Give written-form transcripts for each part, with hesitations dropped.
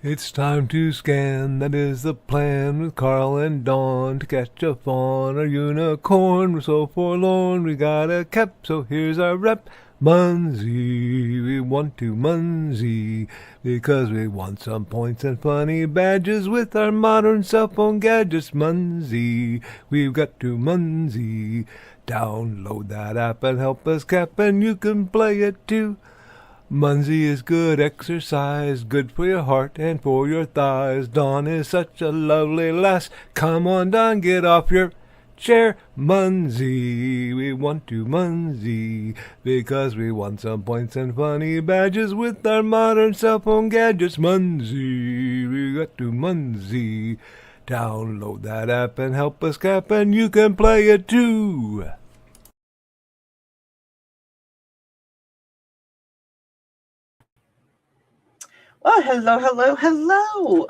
It's time to scan, that is the plan, with Carl and Dawn to catch a fawn or unicorn. We're so forlorn, we got a cap, so here's our rep. Munzee, we want to Munzee, because we want some points and funny badges with our modern cell phone gadgets. Munzee, we've got to Munzee. Download that app and help us cap, and you can play it too. Munzee is good exercise, good for your heart and for your thighs. Dawn is such a lovely lass. Come on, Dawn, get off your chair. Munzee, we want to Munzee, because we want some points and funny badges with our modern cell phone gadgets. Munzee, we got to Munzee. Download that app and help us cap, and you can play it too. Well, hello.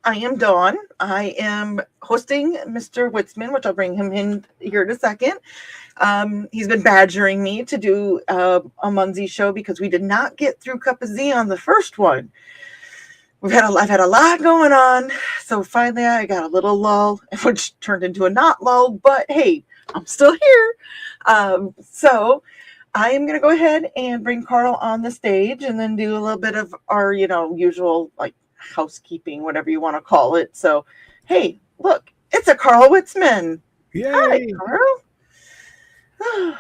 I am Dawn. I am hosting Mr. Witzman, which I'll bring him in here in a second. He's been badgering me to do a Munzee show because we did not get through Cuppazee on the first one. I've had a lot going on, so finally I got a little lull, which turned into a not lull. But hey, I'm still here. So I am going to go ahead and bring Carl on the stage and then do a little bit of our, usual like housekeeping, whatever you want to call it. So, hey, look, it's a Carl Witzman. Yay! Hi, Carl.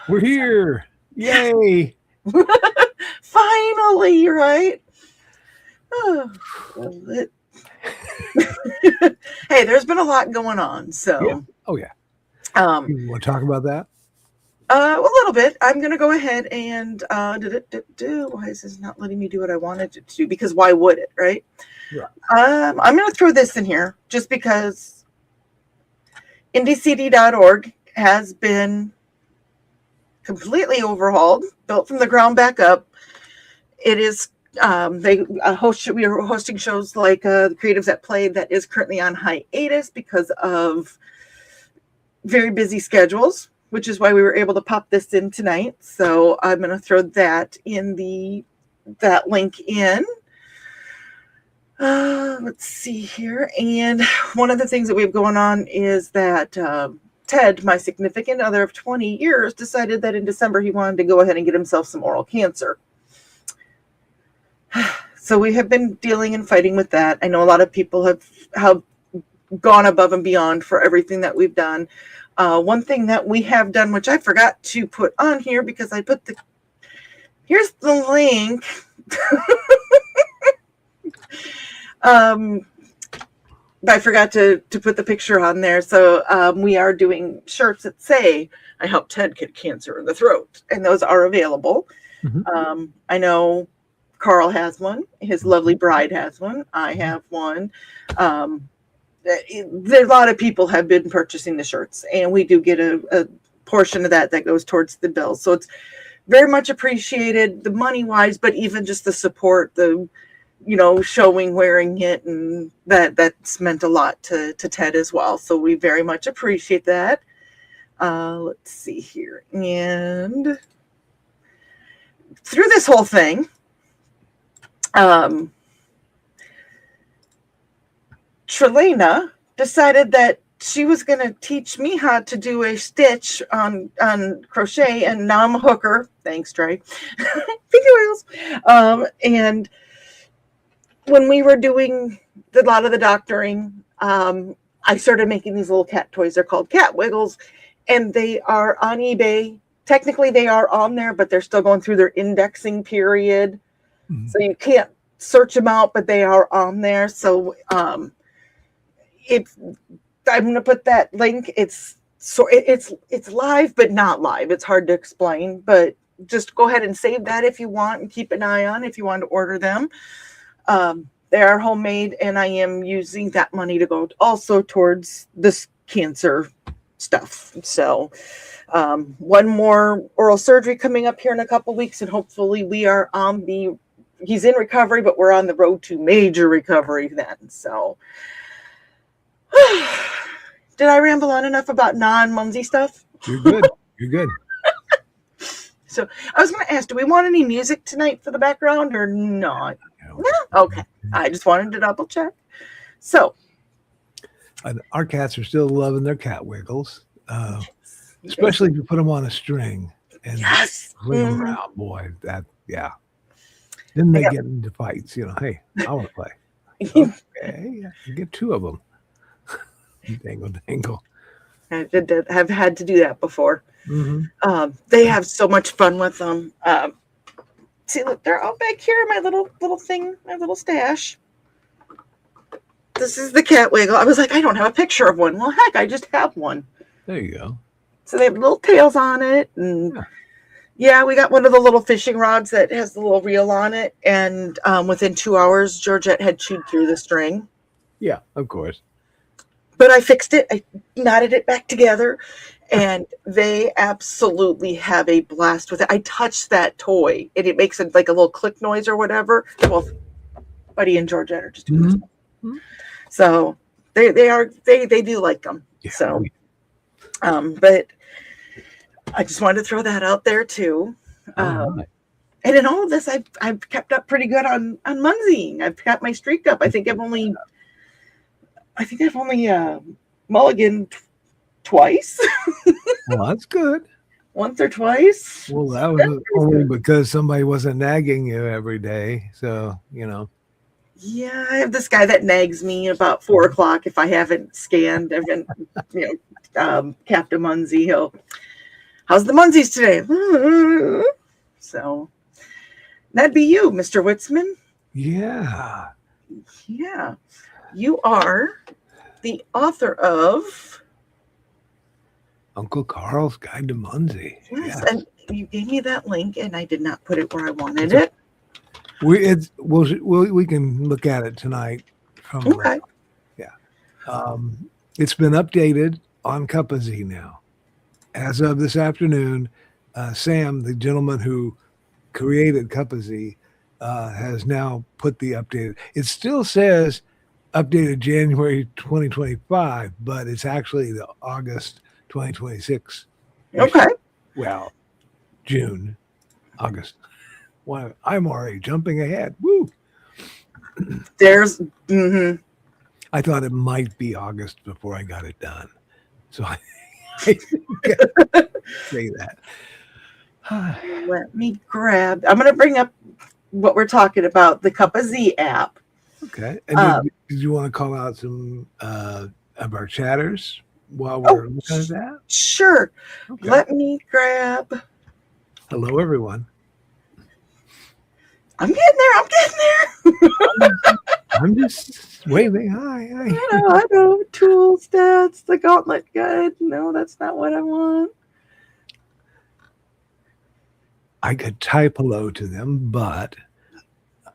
We're here. Yay! Finally, right? Oh, hey, there's been a lot going on. So, yeah. Oh yeah. You want to talk about that? A little bit. I'm going to go ahead and why is this not letting me do what I wanted it to do? Because why would it, right? Yeah. I'm going to throw this in here just because IndieCD.org has been completely overhauled, built from the ground back up. It is we are hosting shows like the Creatives at Play that is currently on hiatus because of very busy schedules, which is why we were able to pop this in tonight. So I'm going to throw that that link in. Let's see here. And one of the things that we have going on is that Ted, my significant other of 20 years, decided that in December he wanted to go ahead and get himself some oral cancer. So we have been dealing and fighting with that. I know a lot of people have gone above and beyond for everything that we've done. One thing that we have done, which I forgot to put on here because I put here's the link. I forgot to put the picture on there. So we are doing shirts that say, I helped Ted get cancer in the throat. And those are available. Mm-hmm. I know Carl has one. His lovely bride has one. I have one. A lot of people have been purchasing the shirts, and we do get a portion of that goes towards the bill. So it's very much appreciated, the money wise, but even just the support, showing, wearing it, and that's meant a lot to Ted as well. So we very much appreciate that. Let's see here. And through this whole thing, Trelena decided that she was going to teach me how to do a stitch on crochet, and now I'm a hooker. Thanks, Trey. Thank you, Wales. And when we were doing a lot of the doctoring, I started making these little cat toys. They're called Cat Wiggles, and they are on eBay. Technically, they are on there, but they're still going through their indexing period. Mm-hmm. So you can't search them out, but they are on there. So I'm going to put that link. It's live, but not live. It's hard to explain, but just go ahead and save that if you want, and keep an eye on if you want to order them. They are homemade, and I am using that money to go also towards this cancer stuff. So one more oral surgery coming up here in a couple weeks, and hopefully we are he's in recovery, but we're on the road to major recovery then. So did I ramble on enough about non-Munzee stuff? You're good. You're good. So I was going to ask, do we want any music tonight for the background or not? know. No? Okay. I just wanted to double check. So, And our cats are still loving their cat wiggles, especially if you put them on a string and yes. swing them Mhm. around. Boy, yeah. Then they get into fights. Hey, I want to play. Okay, I can get 2 of them. Dangle, dangle. I've had to do that before. Mm-hmm. They have so much fun with them. See, look, they're all back here. My little thing, my little stash. This is the cat wiggle. I was like, I don't have a picture of one. Well, heck, I just have one. There you go. So they have little tails on it, and yeah, we got one of the little fishing rods that has the little reel on it. And within 2 hours, Georgette had chewed through the string. Yeah, of course. But I fixed it. I knotted it back together, and they absolutely have a blast with it. I touched that toy, and it makes it like a little click noise or whatever. Well, Buddy and Georgette are just doing this. Mm-hmm. So they do like them. Yeah. So, but I just wanted to throw that out there too. Right. And in all of this, I've kept up pretty good on Munzee. I've got my streak up. I think I've only mulliganed twice. Well, that's good. Once or twice. Well, that was only because somebody wasn't nagging you every day. So, Yeah, I have this guy that nags me about 4 o'clock if I haven't scanned, Captain Munzee. How's the Munzees today? So that'd be you, Mr. Witzman. Yeah. Yeah. You are the author of Uncle Carl's Guide to Munzee. Yes, and you gave me that link, and I did not put it where I wanted it. We can look at it tonight. Okay. It's been updated on Cuppazee now. As of this afternoon, Sam, the gentleman who created Cuppazee, has now put the updated. It still says updated January 2025, but it's actually the August 2026. Okay. Well, June, August. Well, I'm already jumping ahead. Woo! There's. I thought it might be August before I got it done, so I say that. Let me grab. I'm going to bring up what we're talking about, the Cuppazee app. Okay. And did you want to call out some of our chatters while we're looking at that? Sure. Okay. Let me grab. Hello, everyone. I'm getting there. I'm just waving. Hi. I know. Tool stats, the gauntlet guide. No, that's not what I want. I could type hello to them, but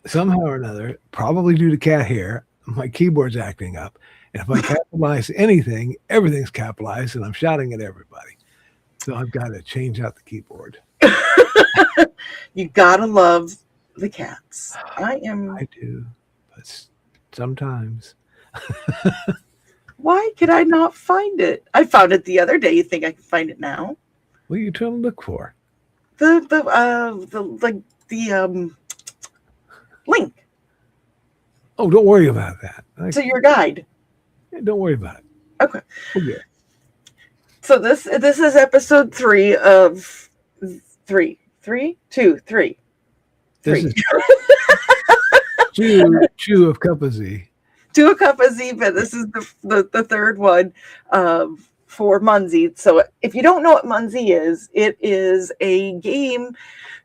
somehow or another, probably due to cat hair, my keyboard's acting up. And if I capitalize anything, everything's capitalized, and I'm shouting at everybody. So I've got to change out the keyboard. You gotta love the cats. I do, but sometimes. Why could I not find it? I found it the other day. You think I can find it now? What are you trying to look for? The link. Oh, don't worry about that. To your guide. Don't worry about it. Okay. Okay. So this is episode 3 of 3. 3? 2, 3. This is Chew of Cuppazee. 2 of Cuppazee, but this is the third one for Munzee. So if you don't know what Munzee is, it is a game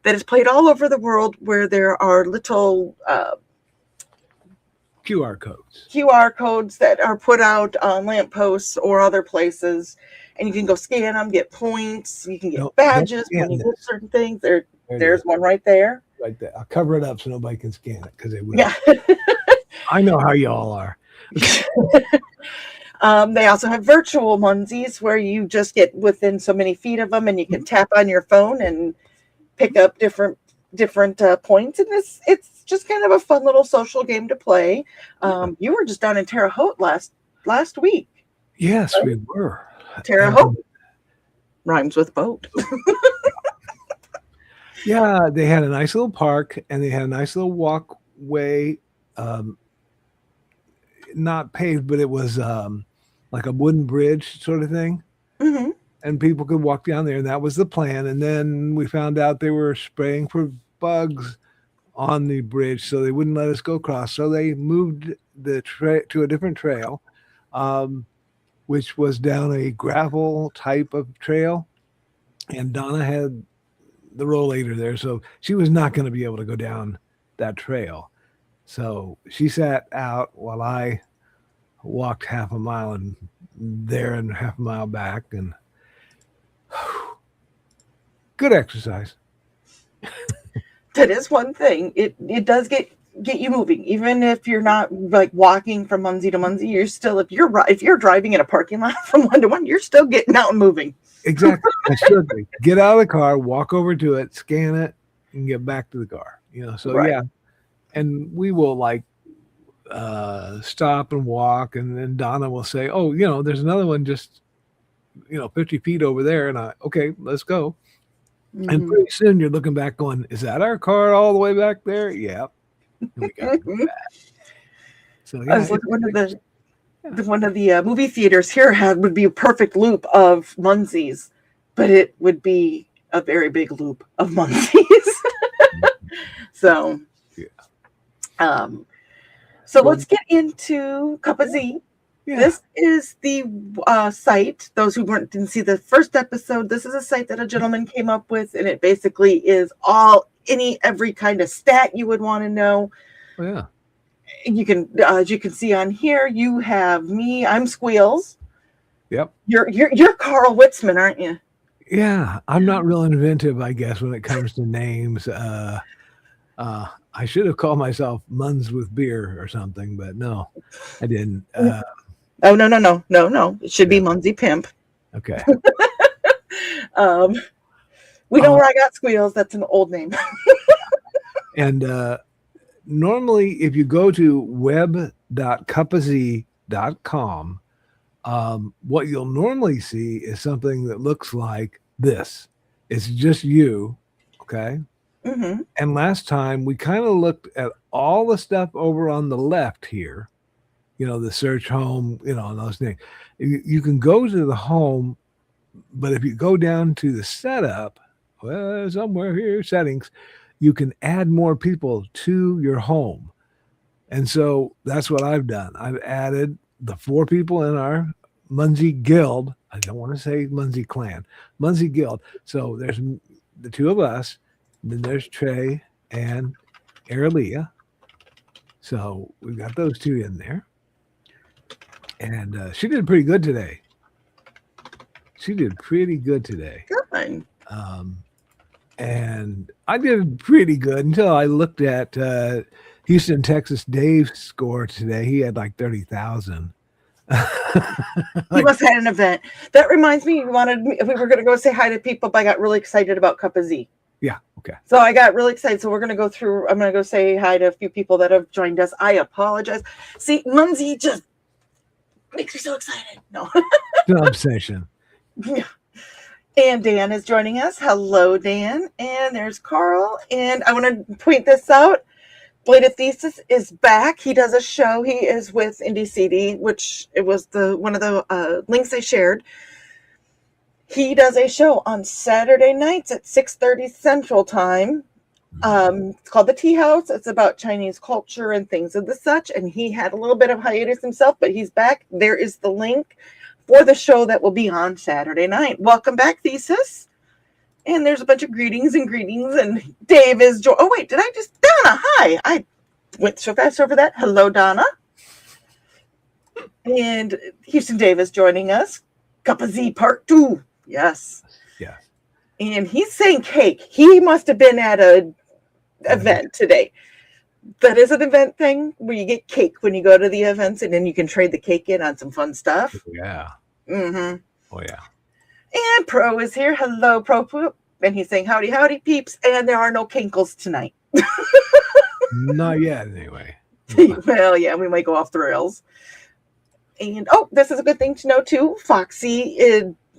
that is played all over the world where there are little QR codes that are put out on lampposts or other places, and you can go scan them, get points, you can get badges when you hit certain things. There's one right there. Right there. I'll cover it up so nobody can scan it because they will. Yeah. I know how y'all are. They also have virtual Munzees where you just get within so many feet of them, and you can tap on your phone and pick up different points. And it's just kind of a fun little social game to play. You were just down in Terre Haute last week. Yes, right? We were. Terre Haute rhymes with boat. Yeah, they had a nice little park, and they had a nice little way, not paved, but it was like a wooden bridge sort of thing. Mm-hmm. And people could walk down there, and that was the plan. And then we found out they were spraying for bugs on the bridge, so they wouldn't let us go across. So they moved the to a different trail, which was down a gravel type of trail. And Donna had the rollator there, so she was not going to be able to go down that trail. So she sat out while I walked half a mile and there and half a mile back, and good exercise. That is one thing. It does get you moving, even if you're not like walking from Munzee to Munzee. You're still, if you're driving in a parking lot from one to one, you're still getting out and moving. Exactly. It should be. Get out of the car, walk over to it, scan it, and get back to the car. So Right. Yeah. And we will like stop and walk, and then Donna will say, "Oh, there's another one just 50 feet over there," and okay, let's go. Mm-hmm. And pretty soon you're looking back, going, "Is that our car all the way back there?" Yeah. And we got to go back. So yeah, I was looking, one of the movie theaters here would be a perfect loop of Munzees, but it would be a very big loop of Munzees. So, yeah. So let's get into Cuppazee. Yeah. This is the site. Those who didn't see the first episode, this is a site that a gentleman came up with, and it basically is every kind of stat you would want to know. Oh, yeah. You can, as you can see on here, you have me. I'm Squeals. Yep. You're Carl Witzman, aren't you? Yeah, I'm not real inventive, I guess, when it comes to names. I should have called myself Munzee with beer or something, but no, I didn't. Oh, no. It should be Munzee Pimp. Okay. We know where I got Squeals. That's an old name. And normally, if you go to web.cuppazee.com, what you'll normally see is something that looks like this. It's just you, okay? Mm-hmm. And last time we kind of looked at all the stuff over on the left here, the search home, and those things. You can go to the home, but if you go down to the setup, well, somewhere here, settings, you can add more people to your home. And so that's what I've done. I've added the 4 people in our Munzee Guild. I don't want to say Munzee Clan, Munzee Guild. So there's the 2 of us. Then there's Trey and Aralia. So we've got those 2 in there. And she did pretty good today. Good. And I did pretty good until I looked at Houston, Texas Dave's score today. He had like 30,000. He must have had an event. That reminds me, we were going to go say hi to people, but I got really excited about Cuppazee. Yeah. Okay. So I got really excited. So I'm going to go say hi to a few people that have joined us. I apologize. See, Munzee just makes me so excited. No. It's an obsession. Yeah. And Dan is joining us. Hello, Dan. And there's Carl. And I want to point this out. Bladed Thesis is back. He does a show. He is with Indie CD, which it was one of the links I shared. He does a show on Saturday nights at 6:30 Central Time. It's called The Tea House. It's about Chinese culture and things of the such. And he had a little bit of hiatus himself, but he's back. There is the link for the show that will be on Saturday night. Welcome back, Thesis. And there's a bunch of greetings. And Dave is oh wait, did I just Donna? Hi. I went so fast over that. Hello, Donna. And Houston Dave is joining us. Cuppazee Part 2. Yes. Yeah. And he's saying cake. He must have been at an event today. That is an event thing where you get cake when you go to the events, and then you can trade the cake in on some fun stuff. Yeah. Mm-hmm. Oh, yeah. And Pro is here. Hello, Pro Poop. And he's saying, howdy, howdy, peeps. And there are no kinkles tonight. Not yet, anyway. Well, yeah, we might go off the rails. And, this is a good thing to know, too. Foxy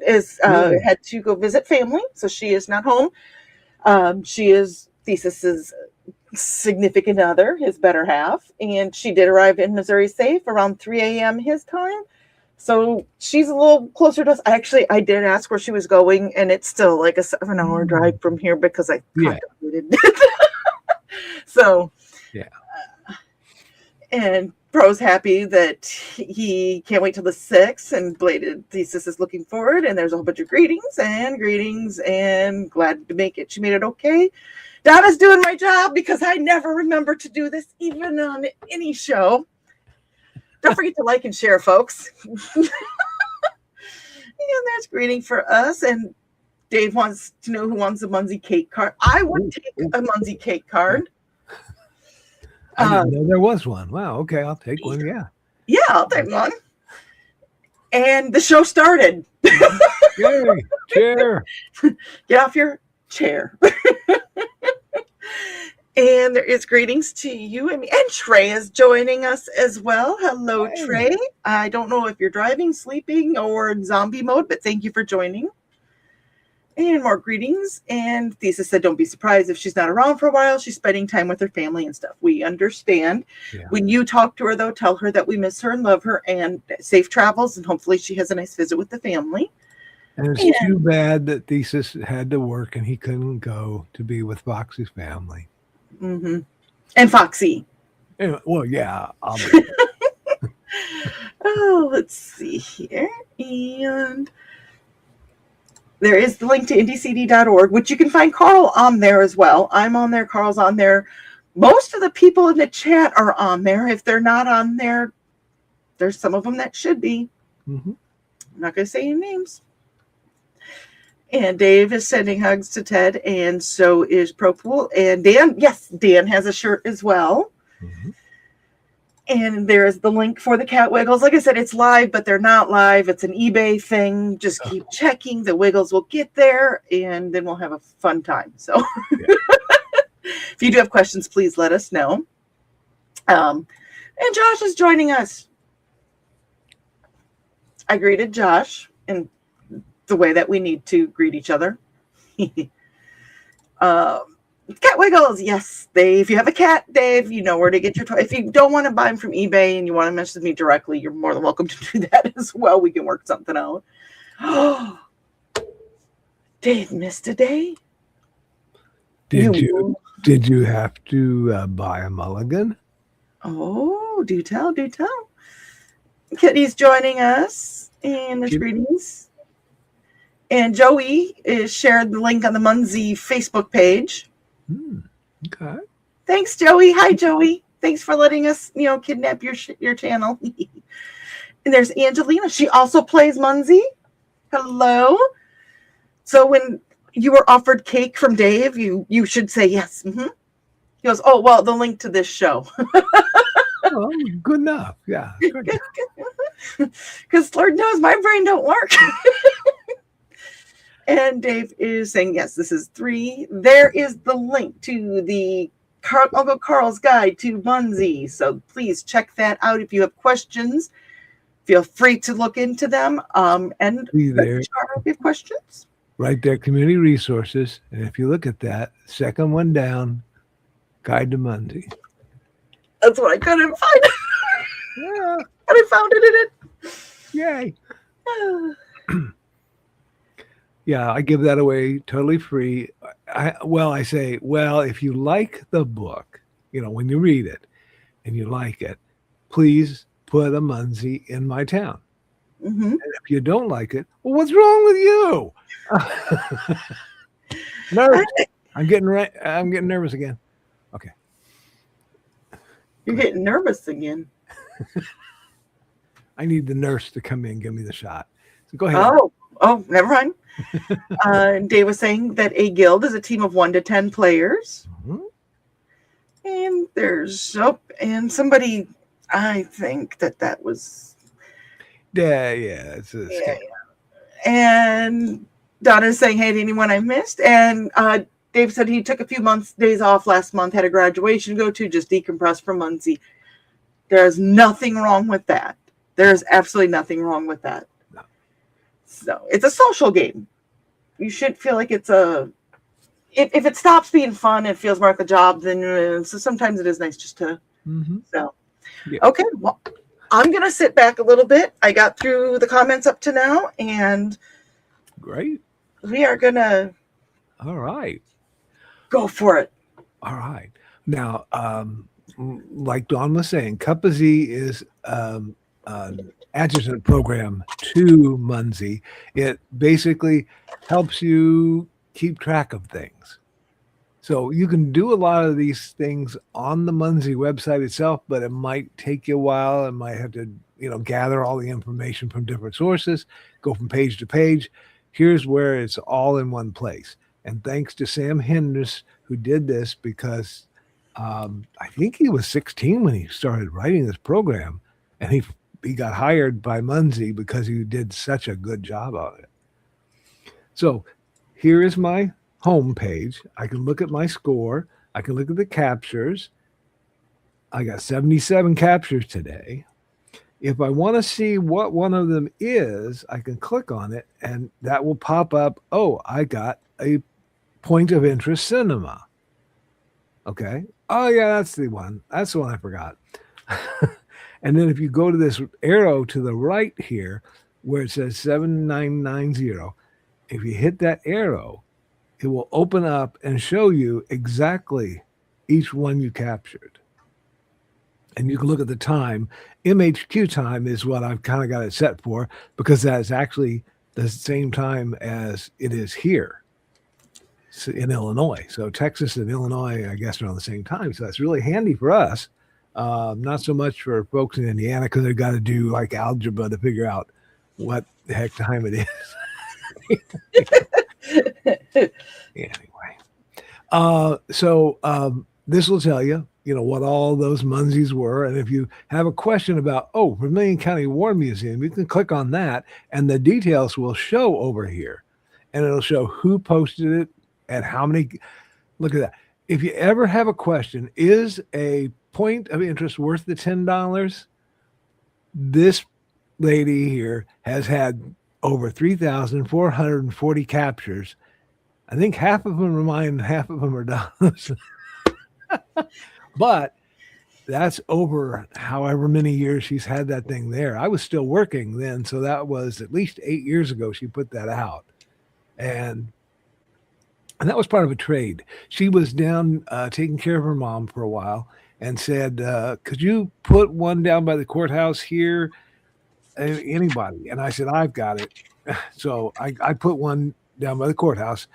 had to go visit family, so she is not home. She is Thesis's significant other, his better half, and she did arrive in Missouri safe around 3 a.m. his time. So she's a little closer to us. I did ask where she was going, and it's still like a 7-hour drive from here because I contemplated it. So, yeah. And Pro's happy that he can't wait till the 6th, and belated thesis is looking forward, and there's a whole bunch of greetings and glad to make it. She made it okay. Donna's doing my job because I never remember to do this, even on any show. Don't forget to like and share, folks. And there's greeting for us. And Dave wants to know who wants a Munzee cake card. I would take a Munzee cake card. I didn't know there was one. Wow. Okay, I'll take one. Yeah. Yeah, I'll take one. And the show started. Yay! Chair. Get off your chair. And there is greetings to you and me. And Trey is joining us as well. Hello, Hey. Trey. I don't know if you're driving, sleeping, or in zombie mode, but thank you for joining. And more greetings. And Thesis said, don't be surprised if she's not around for a while. She's spending time with her family and stuff. We understand. Yeah. When you talk to her, though, tell her that we miss her and love her, and safe travels. And hopefully she has a nice visit with the family. And it's too bad that Thesis had to work and he couldn't go to be with Foxy's family. Mm-hmm. And Foxy. Anyway, well, yeah. Obviously. Oh, let's see here. And there is the link to indiecd.org, which you can find Carl on there as well. I'm on there. Carl's on there. Most of the people in the chat are on there. If they're not on there, there's some of them that should be. Mm-hmm. I'm not going to say any names. And Dave is sending hugs to Ted, and so is Propool. And Dan, yes, Dan has a shirt as well. Mm-hmm. And there's the link for the Cat Wiggles. Like I said, it's live, but they're not live. It's an eBay thing. Just keep checking. The Wiggles will get there, and then we'll have a fun time. So if you do have questions, please let us know. And Josh is joining us. I greeted Josh in the way that we need to greet each other. Cat Wiggles, yes, Dave. If you have a cat, Dave, you know where to get your toy. If you don't want to buy them from eBay and you want to message me directly, you're more than welcome to do that as well. We can work something out. Dave missed a day. Did you have to buy a mulligan? Oh, do tell. Kitty's joining us, and there's greetings. And Joey is shared the link on the Munzee Facebook page. Okay. Thanks, Joey. Hi, Joey. Thanks for letting us, kidnap your channel. And there's Angelina. She also plays Munzee. Hello. So when you were offered cake from Dave, you should say yes. Mm-hmm. He goes, oh, well, the link to this show. Well, good enough. Yeah. Because Lord knows my brain don't work. And Dave is saying, yes, this is 3. There is the link to the Uncle Carl's Guide to Munzee. So please check that out. If you have questions, feel free to look into them. And See there. If you have questions. Right there, community resources. And if you look at that, second one down, Guide to Munzee. That's what I couldn't find. Yeah. And I found it in it. Yay. Yeah, I give that away totally free. I say, if you like the book, when you read it and you like it, please put a Munzee in my town. Mm-hmm. And if you don't like it, well, what's wrong with you? Nervous. I'm getting nervous again. Okay. You're getting nervous again. I need the nurse to come in and give me the shot. So go ahead. Oh, never mind. Dave was saying that a guild is a team of 1 to 10 players. Mm-hmm. And there's and somebody, I think that was. Yeah. It's a scam. And Donna's saying, hey, to anyone I missed. And Dave said he took a few days off last month, had a graduation to go to, just decompress from Munzee. There's nothing wrong with that. There's absolutely nothing wrong with that. No. So it's a social game. You should feel like it's a if it stops being fun, it feels more like a job. Then so sometimes it is nice just to. Mm-hmm. So, Yeah. okay. Well, I'm gonna sit back a little bit. I got through the comments up to now, and Great. we are gonna All right. go for it. All right. Now, like Dawn was saying, Cuppazee is an adjunct program to Munzee. It basically helps you keep track of things. So you can do a lot of these things on the Munzee website itself, but it might take you a while. It might have to, gather all the information from different sources, go from page to page. Here's where it's all in one place. And thanks to Sam Hinders, who did this because I think he was 16 when he started writing this program, and he got hired by Munzee because he did such a good job of it. So here is my home page. I can look at my score. I can look at the captures. I got 77 captures today. If I want to see what one of them is, I can click on it and that will pop up. Oh, I got a point of interest cinema. Okay. Oh yeah, that's the one. That's the one I forgot. And then if you go to this arrow to the right here where it says 7990, if you hit that arrow, it will open up and show you exactly each one you captured. And you can look at the time. MHQ time is what I've kind of got it set for because that's actually the same time as it is here in Illinois. So Texas and Illinois, I guess, are on the same time. So that's really handy for us. Not so much for folks in Indiana because they've got to do like algebra to figure out what the heck time it is. Anyway, so this will tell you, what all those Munzees were. And if you have a question about, Vermilion County War Museum, you can click on that and the details will show over here. And it'll show who posted it and how many. Look at that. If you ever have a question, is a point of interest worth the $10? This lady here has had over 3,440 captures. I think half of them are mine, half of them are Donna's. But that's over however many years she's had that thing there. I was still working then, so that was at least 8 years ago she put that out. And that was part of a trade. She was down taking care of her mom for a while and said, could you put one down by the courthouse here? Anybody? And I said, I've got it. So I put one down by the courthouse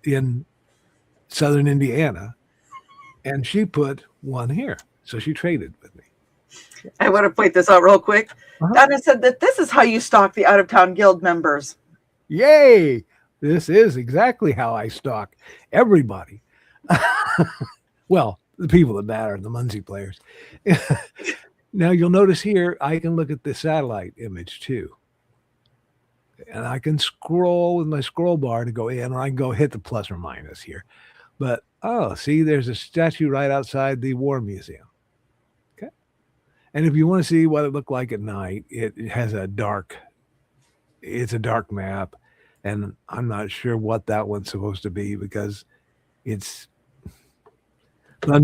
in southern Indiana, and she put one here. So she traded with me. I want to point this out real quick. Donna said that this is how you stalk the out-of-town guild members. Yay! This is exactly how I stalk everybody. Well, the people that matter, the Munzee players. Now you'll notice here, I can look at the satellite image too. And I can scroll with my scroll bar to go in, or I can go hit the plus or minus here. But, see, there's a statue right outside the War Museum. Okay. And if you want to see what it looked like at night, it has it's a dark map. And I'm not sure what that one's supposed to be because I'm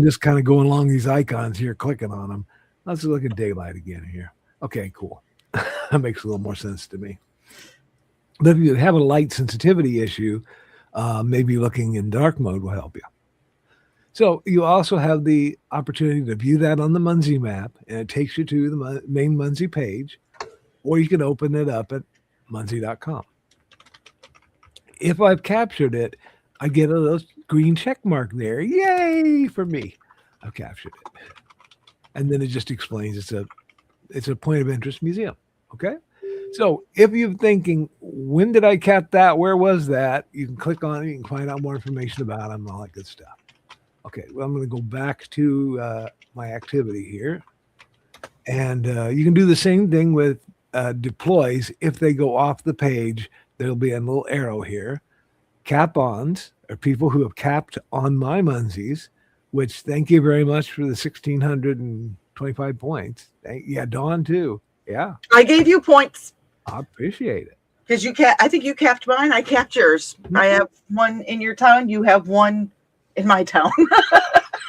just kind of going along these icons here, clicking on them. Let's look at daylight again here. Okay, cool. That makes a little more sense to me. But if you have a light sensitivity issue, maybe looking in dark mode will help you. So you also have the opportunity to view that on the Munzee map, and it takes you to the main Munzee page, or you can open it up at munzee.com. If I've captured it, I get a little green check mark there. Yay for me. I've captured it. And then it just explains it's a point of interest museum. Okay. So if you're thinking, when did I cap that? Where was that? You can click on it. You can find out more information about them and all that good stuff. Okay. Well, I'm going to go back to my activity here. And you can do the same thing with deploys. If they go off the page, there'll be a little arrow here. Cap-ons are people who have capped on my Munzees, which thank you very much for the 1,625 points. Yeah, Dawn too. Yeah. I gave you points. I appreciate it. Because I think you capped mine. I capped yours. Mm-hmm. I have one in your town. You have one in my town.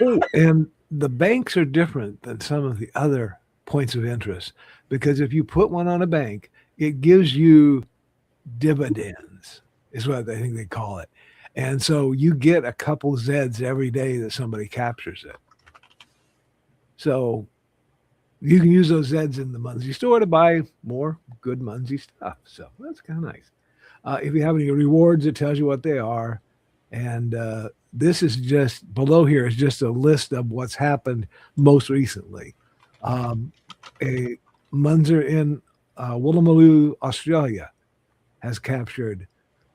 Oh, and the banks are different than some of the other points of interest because if you put one on a bank, it gives you dividends, is what I think they call it. And so you get a couple Zeds every day that somebody captures it. So you can use those Zeds in the Munzee store to buy more good Munzee stuff. So that's kind of nice. If you have any rewards, it tells you what they are. And this is just below here is just a list of what's happened most recently. A Munzer in Woolloomooloo, Australia, has captured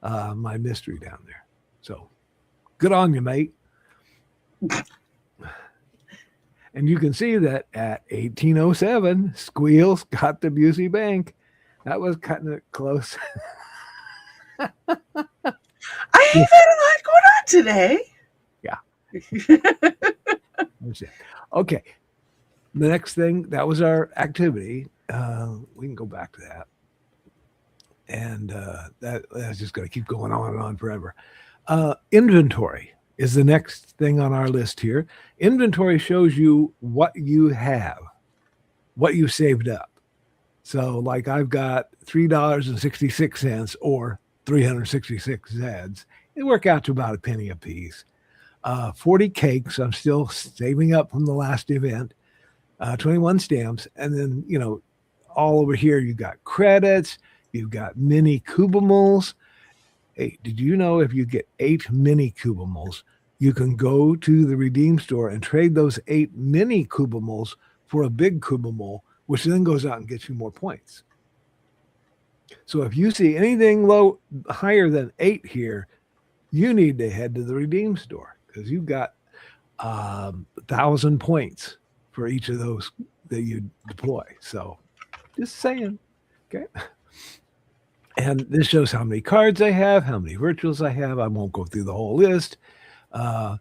my mystery down there. So good on you, mate. And you can see that at 1807, Squeals got the Busey Bank. That was cutting it close. I ain't had a lot going on today. Yeah. Okay. The next thing, that was our activity. We can go back to that. And that's just going to keep going on and on forever. Inventory is the next thing on our list here. Inventory shows you what you have, what you saved up. So like I've got $3.66 or 366 Zeds. It work out to about a penny a piece. 40 cakes I'm still saving up from the last event. 21 stamps. And then, you know, all over here you've got credits. You've got mini Kubimals. Hey, did you know if you get 8 mini Kubimals, you can go to the redeem store and trade those 8 mini Kubimals for a big Kubimal, which then goes out and gets you more points. So if you see anything higher than 8 here, you need to head to the redeem store because you've got 1,000 points for each of those that you deploy. So just saying. Okay. And this shows how many cards I have, how many virtuals I have. I won't go through the whole list, but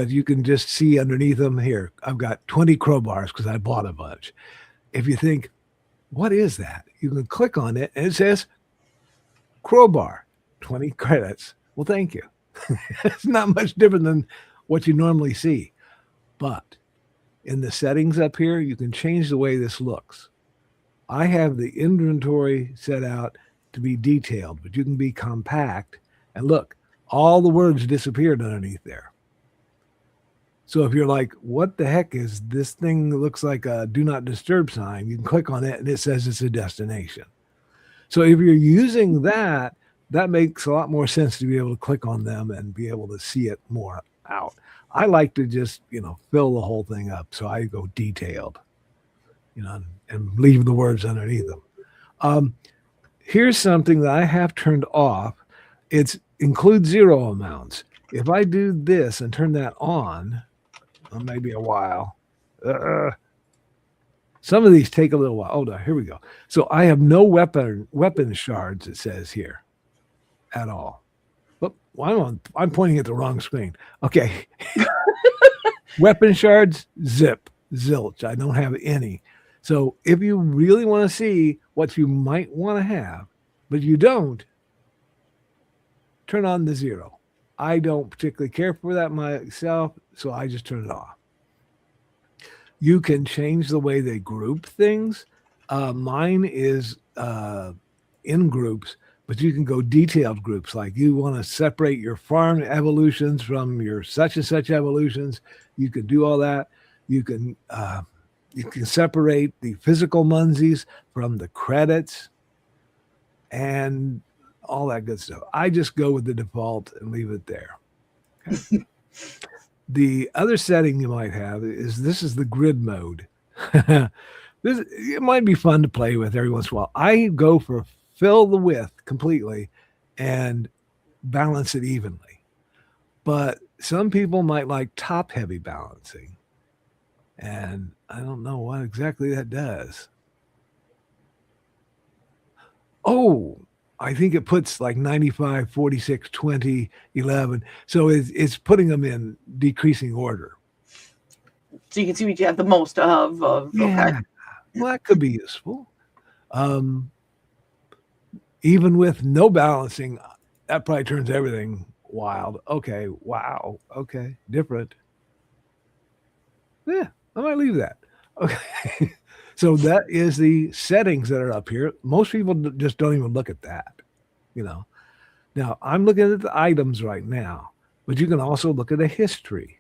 you can just see underneath them here. I've got 20 crowbars because I bought a bunch. If you think, what is that? You can click on it and it says crowbar, 20 credits. Well, thank you. It's not much different than what you normally see. But in the settings up here, you can change the way this looks. I have the inventory set out to be detailed, but you can be compact. And look, all the words disappeared underneath there. So if you're like, what the heck is this thing that looks like a do not disturb sign, you can click on it and it says it's a destination. So if you're using that, that makes a lot more sense to be able to click on them and be able to see it more out. I like to just, fill the whole thing up. So I go detailed, and leave the words underneath them. Here's something that I have turned off. It includes zero amounts. If I do this and turn that on, maybe a while. Some of these take a little while. Oh, no, here we go. So I have no weapon shards, it says here, at all. Well, I'm pointing at the wrong screen. Okay. Weapon shards, zilch. I don't have any. So if you really want to see what you might want to have, but you don't, turn on the zero. I don't particularly care for that myself, so I just turn it off. You can change the way they group things. Mine is in groups, but you can go detailed groups. Like you want to separate your farm evolutions from your such and such evolutions. You can do all that. You can separate the physical Munzees from the credits and all that good stuff. I just go with the default and leave it there. Okay. The other setting you might have is this is the grid mode. It might be fun to play with every once in a while. I go for fill the width completely and balance it evenly. But some people might like top heavy balancing. And I don't know what exactly that does. Oh, I think it puts like 95, 46, 20, 11. So it's putting them in decreasing order. So you can see what you have the most of. Yeah. Okay. Well, that could be useful. even with no balancing, that probably turns everything wild. Okay, wow. Okay, different. Yeah, I might leave that. Okay. So that is the settings that are up here. Most people just don't even look at that, you know. Now, I'm looking at the items right now, but you can also look at a history.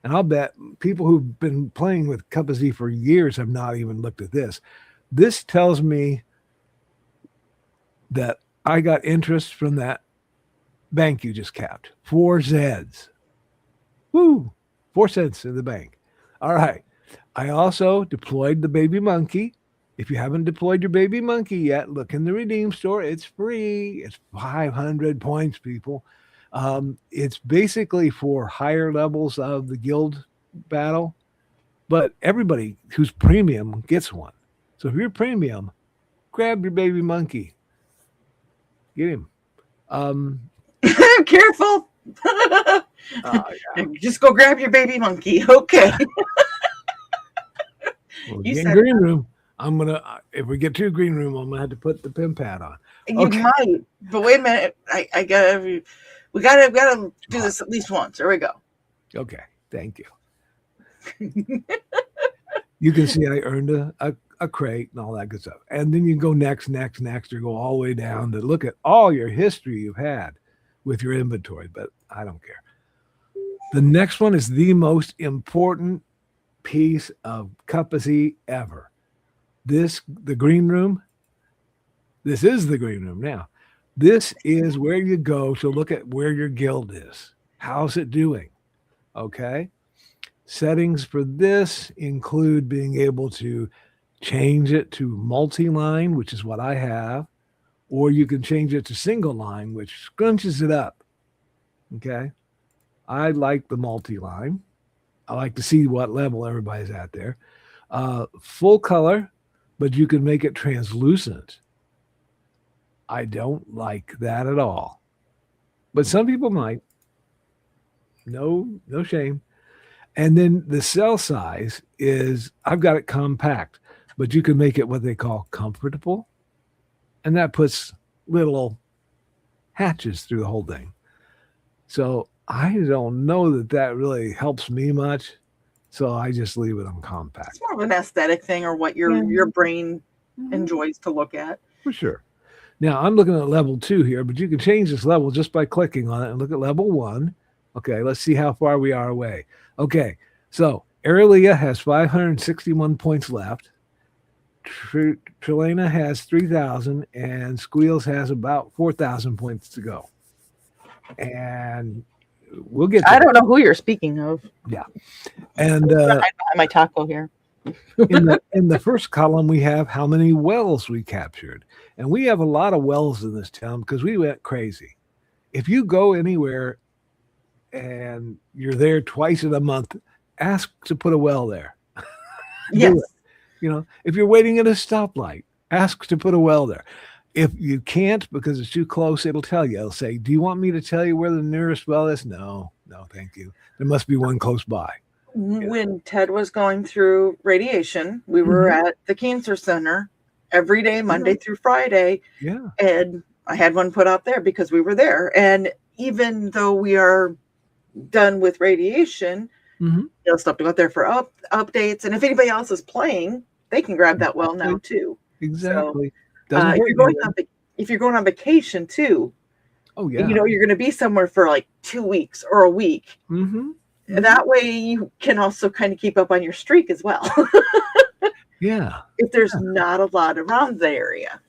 And I'll bet people who've been playing with Cuppazee for years have not even looked at this. This tells me that I got interest from that bank you just capped. 4 Zs. Woo! 4 cents in the bank. All right. I also deployed the baby monkey. If you haven't deployed your baby monkey yet, look in the redeem store. It's free. It's 500 points, people. It's basically for higher levels of the guild battle, but everybody who's premium gets one. So if you're premium, grab your baby monkey. Get him. Careful. Yeah. Just go grab your baby monkey. Okay. Well, You get in said green room. I'm gonna if we get to a green room, I'm gonna have to put the pin pad on. you might, but wait a minute. I gotta. We gotta do this at least once. There we go. Okay, thank you. You can see I earned a crate and all that good stuff. And then you go next, or go all the way down to look at all your history you've had with your inventory, but I don't care. The next one is the most important piece of Cuppazee ever. The green room. This is the green room now. This is where you go to look at where your guild is. How's it doing? Okay. Settings for this include being able to change it to multi-line, which is what I have, or you can change it to single line, which scrunches it up. Okay. I like the multi-line. I like to see what level everybody's at there. Full color, but you can make it translucent. I don't like that at all. But some people might. No shame. And then the cell size is, I've got it compact, but you can make it what they call comfortable. And that puts little hatches through the whole thing. So I don't know that really helps me much. So I just leave it on compact. It's more of an aesthetic thing, or what your brain enjoys to look at. For sure. Now I'm looking at level 2 here, but you can change this level just by clicking on it and look at level 1. Okay, let's see how far we are away. Okay, so Aurelia has 561 points left. Trelena has 3,000, and Squeals has about 4,000 points to go. And we'll get to I don't know who you're speaking of. Yeah. And I have my taco here. in the first column, we have how many wells we captured. And we have a lot of wells in this town because we went crazy. If you go anywhere and you're there twice in a month, ask to put a well there. Yes. If you're waiting at a stoplight, ask to put a well there. If you can't because it's too close, it'll tell you. It'll say, do you want me to tell you where the nearest well is? No, thank you. There must be one close by. When Ted was going through radiation, we were at the cancer center every day, Monday through Friday. Yeah. And I had one put out there because we were there. And even though we are done with radiation, stuff to go out there for updates. And if anybody else is playing, they can grab that well now too. Exactly. So, if you're going on vacation too, yeah, you're going to be somewhere for like 2 weeks or a week. That way you can also kind of keep up on your streak as well. Yeah. If there's not a lot around the area.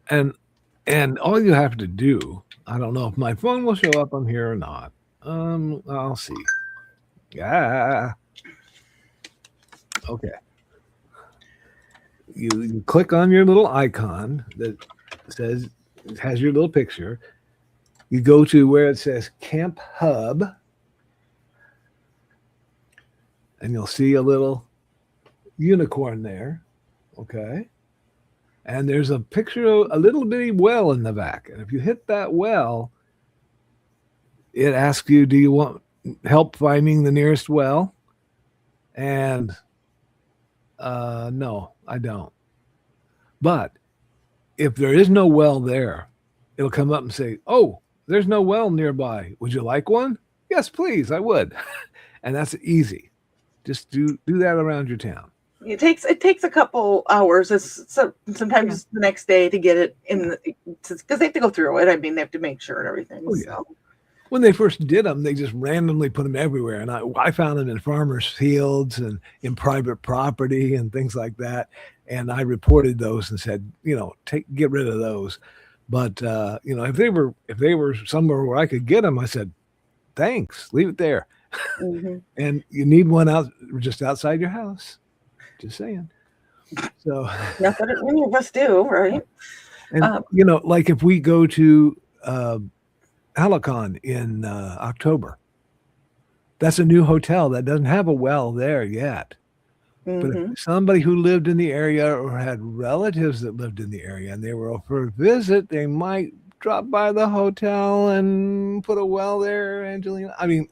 And all you have to do, I don't know if my phone will show up on here or not. I'll see. Yeah. Okay. You click on your little icon that has your little picture. You go to where it says Camp Hub, and you'll see a little unicorn there. Okay. And there's a picture of a little bitty well in the back. And if you hit that well, it asks you, do you want help finding the nearest well? And no, I don't. But if there is no well there, it'll come up and say, "Oh, there's no well nearby. Would you like one?" Yes, please, I would. And that's easy. Just do that around your town. It takes a couple hours. Sometimes the next day to get it in, because they have to go through it. I mean, they have to make sure and everything. Oh, yeah. So. When they first did them, they just randomly put them everywhere. And I found them in farmers' fields and in private property and things like that. And I reported those and said, get rid of those. But if they were somewhere where I could get them, I said, thanks, leave it there. Mm-hmm. And you need one out just outside your house. Just saying. So not that many of us do, right? And like if we go to Helicon in October, that's a new hotel that doesn't have a well there yet. Mm-hmm. But if somebody who lived in the area or had relatives that lived in the area and they were for a visit, they might drop by the hotel and put a well there, Angelina. I mean,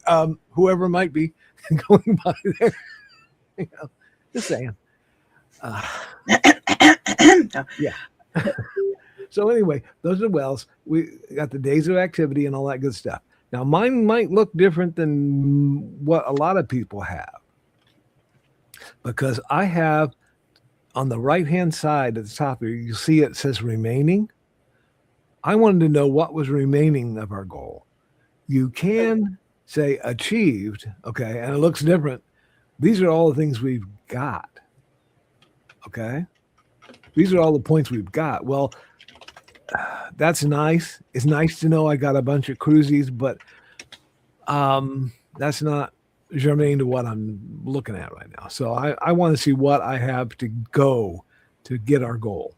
whoever might be going by there. Just saying. Yeah. So anyway, those are wells. We got the days of activity and all that good stuff. Now, mine might look different than what a lot of people have, because I have on the right-hand side at the top here, you see it says remaining. I wanted to know what was remaining of our goal. You can say achieved, okay, and it looks different. These are all the things we've got, okay? These are all the points we've got. Well, that's nice. It's nice to know I got a bunch of cruises, but that's not germane to what I'm looking at right now. So I want to see what I have to go to get our goal,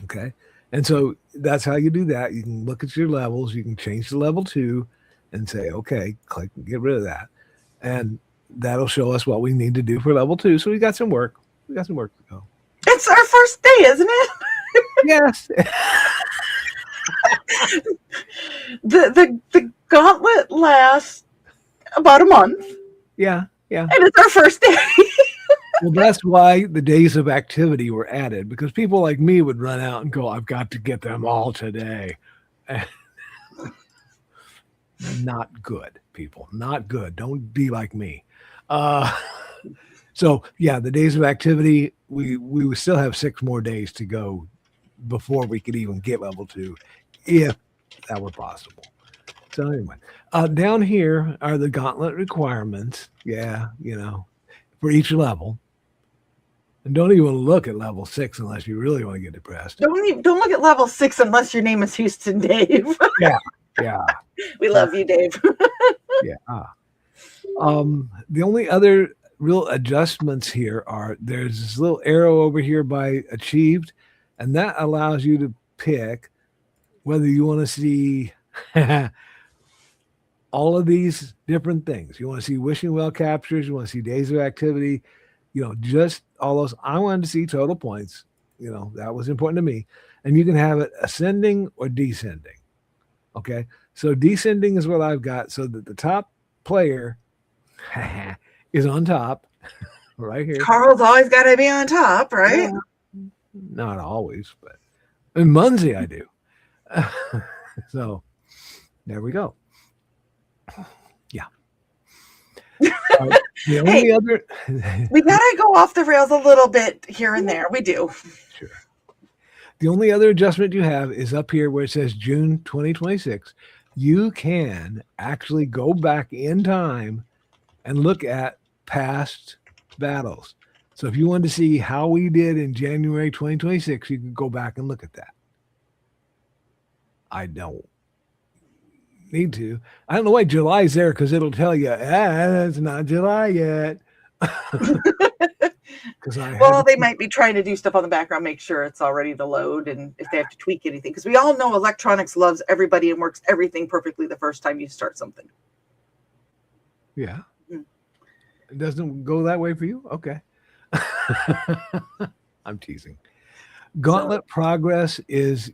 okay? And so that's how you do that. You can look at your levels. You can change to level 2 and say, okay, click and get rid of that. And that'll show us what we need to do for level 2. So we got some work. We got some work to go. It's our first day, isn't it? Yes. the gauntlet lasts about a month. Yeah. And it's our first day. Well, that's why the days of activity were added, because people like me would run out and go, I've got to get them all today. Not good, people. Not good. Don't be like me. So, yeah, the days of activity, we would still have 6 more days to go before we could even get level 2, if that were possible. So anyway, down here are the gauntlet requirements. Yeah, for each level. And don't even look at level 6 unless you really want to get depressed. Don't look at level 6 unless your name is Houston Dave. Yeah. We love you, Dave. Yeah. The only other real adjustments here are there's this little arrow over here by achieved, and that allows you to pick whether you want to see all of these different things. You want to see wishing well captures, you want to see days of activity, just all those. I wanted to see total points. That was important to me. And you can have it ascending or descending. Okay. So descending is what I've got, so that the top player is on top right here. Carl's always got to be on top, right? Yeah. Not always, but in Munzee I do. So there we go. Yeah. The only other we gotta go off the rails a little bit here and there. We do. Sure. The only other adjustment you have is up here where it says June 2026. You can actually go back in time and look at past battles. So if you wanted to see how we did in January 2026, you can go back and look at that. I don't need to. I don't know why July's there, because it'll tell you, it's not July yet. Well, they might be trying to do stuff on the background, make sure it's all ready to load, and if they have to tweak anything, because we all know electronics loves everybody and works everything perfectly the first time you start something. Yeah. Mm-hmm. It doesn't go that way for you? Okay. I'm teasing. Gauntlet progress is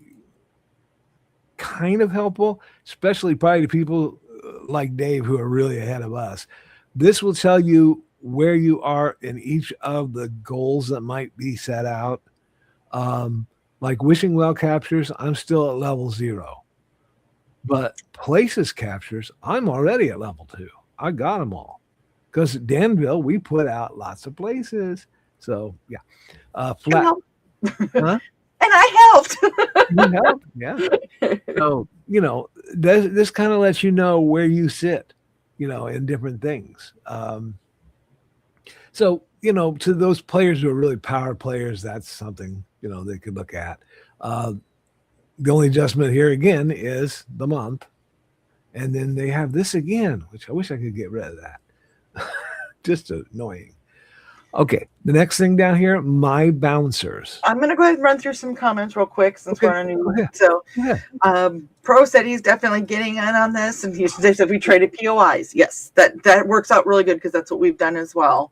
kind of helpful, especially probably to people like Dave who are really ahead of us. This will tell you where you are in each of the goals that might be set out. Like Wishing Well captures, I'm still at level 0. But Places captures, I'm already at level 2. I got them all. Because at Danville, we put out lots of places. So, yeah. Flat. Huh? And I helped. You helped, yeah. So, this kind of lets you know where you sit, in different things. So, to those players who are really power players, that's something, they could look at. The only adjustment here again is the month. And then they have this again, which I wish I could get rid of that. Just annoying. Okay, the next thing down here, my bouncers. I'm going to go ahead and run through some comments real quick since we're on a new one. So, Yeah. Pro said he's definitely getting in on this, and he said we traded POIs. Yes, that works out really good because that's what we've done as well.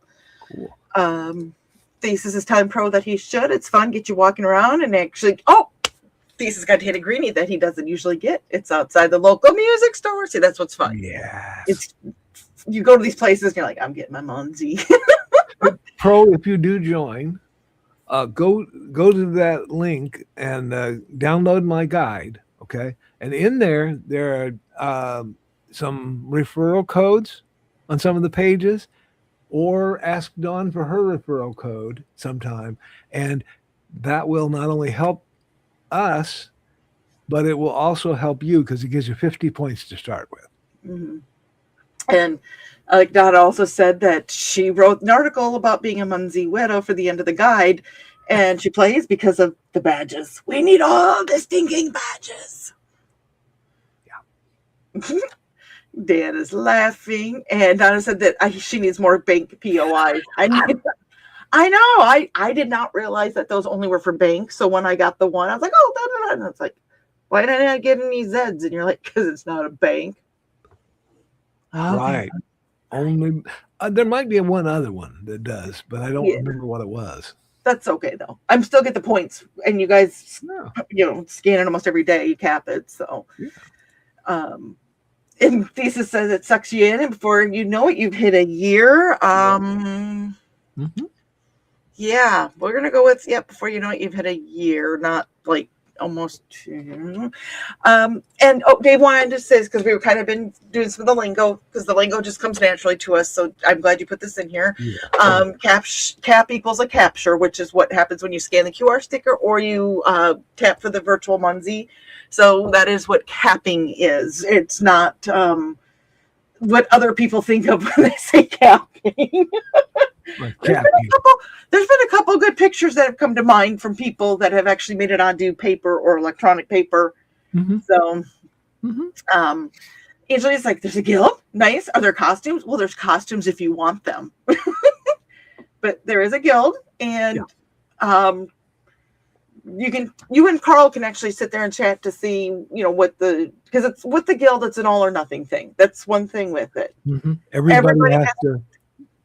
Cool. Thesis is telling Pro that he should. It's fun, get you walking around, and actually, Thesis got to hit a greenie that he doesn't usually get. It's outside the local music store. See, that's what's fun. Yes. You go to these places, and you're like, I'm getting my Munzee. Pro, if you do join, go to that link and download my guide, okay? And in there are some referral codes on some of the pages, or ask Dawn for her referral code sometime, and that will not only help us, but it will also help you because it gives you 50 points to start with. Mm-hmm. And Donna also said that she wrote an article about being a Munzee widow for the end of the guide, and she plays because of the badges. We need all the stinking badges. Yeah. Dan is laughing, and Donna said that she needs more bank POIs. I know. I did not realize that those only were for banks. So when I got the one, I was like, and it's like, why did I not get any Zeds? And you're like, because it's not a bank. Right. Only there might be one other one that does, but I don't remember what it was. That's okay though. I'm still get the points, and you guys, scan it almost every day. You cap it, so. Yeah. And Thesis says it sucks you in, and before you know it, you've hit a year. Yeah, we're gonna go with before you know it, you've hit a year, not like almost 2. Dave wanted to say, because we were kind of been doing some of the lingo, because the lingo just comes naturally to us. So I'm glad you put this in here. Yeah. Cap equals a capture, which is what happens when you scan the QR sticker or you tap for the virtual Munzee. So that is what capping is. It's not what other people think of when they say capping. There's been a couple good pictures that have come to mind from people that have actually made it onto paper or electronic paper. Mm-hmm. So, Angelia's like, there's a guild. Nice. Are there costumes? Well, there's costumes if you want them. But there is a guild, and you and Carl can actually sit there and chat to see, because it's with the guild, it's an all or nothing thing. That's one thing with it. Mm-hmm. Everybody has to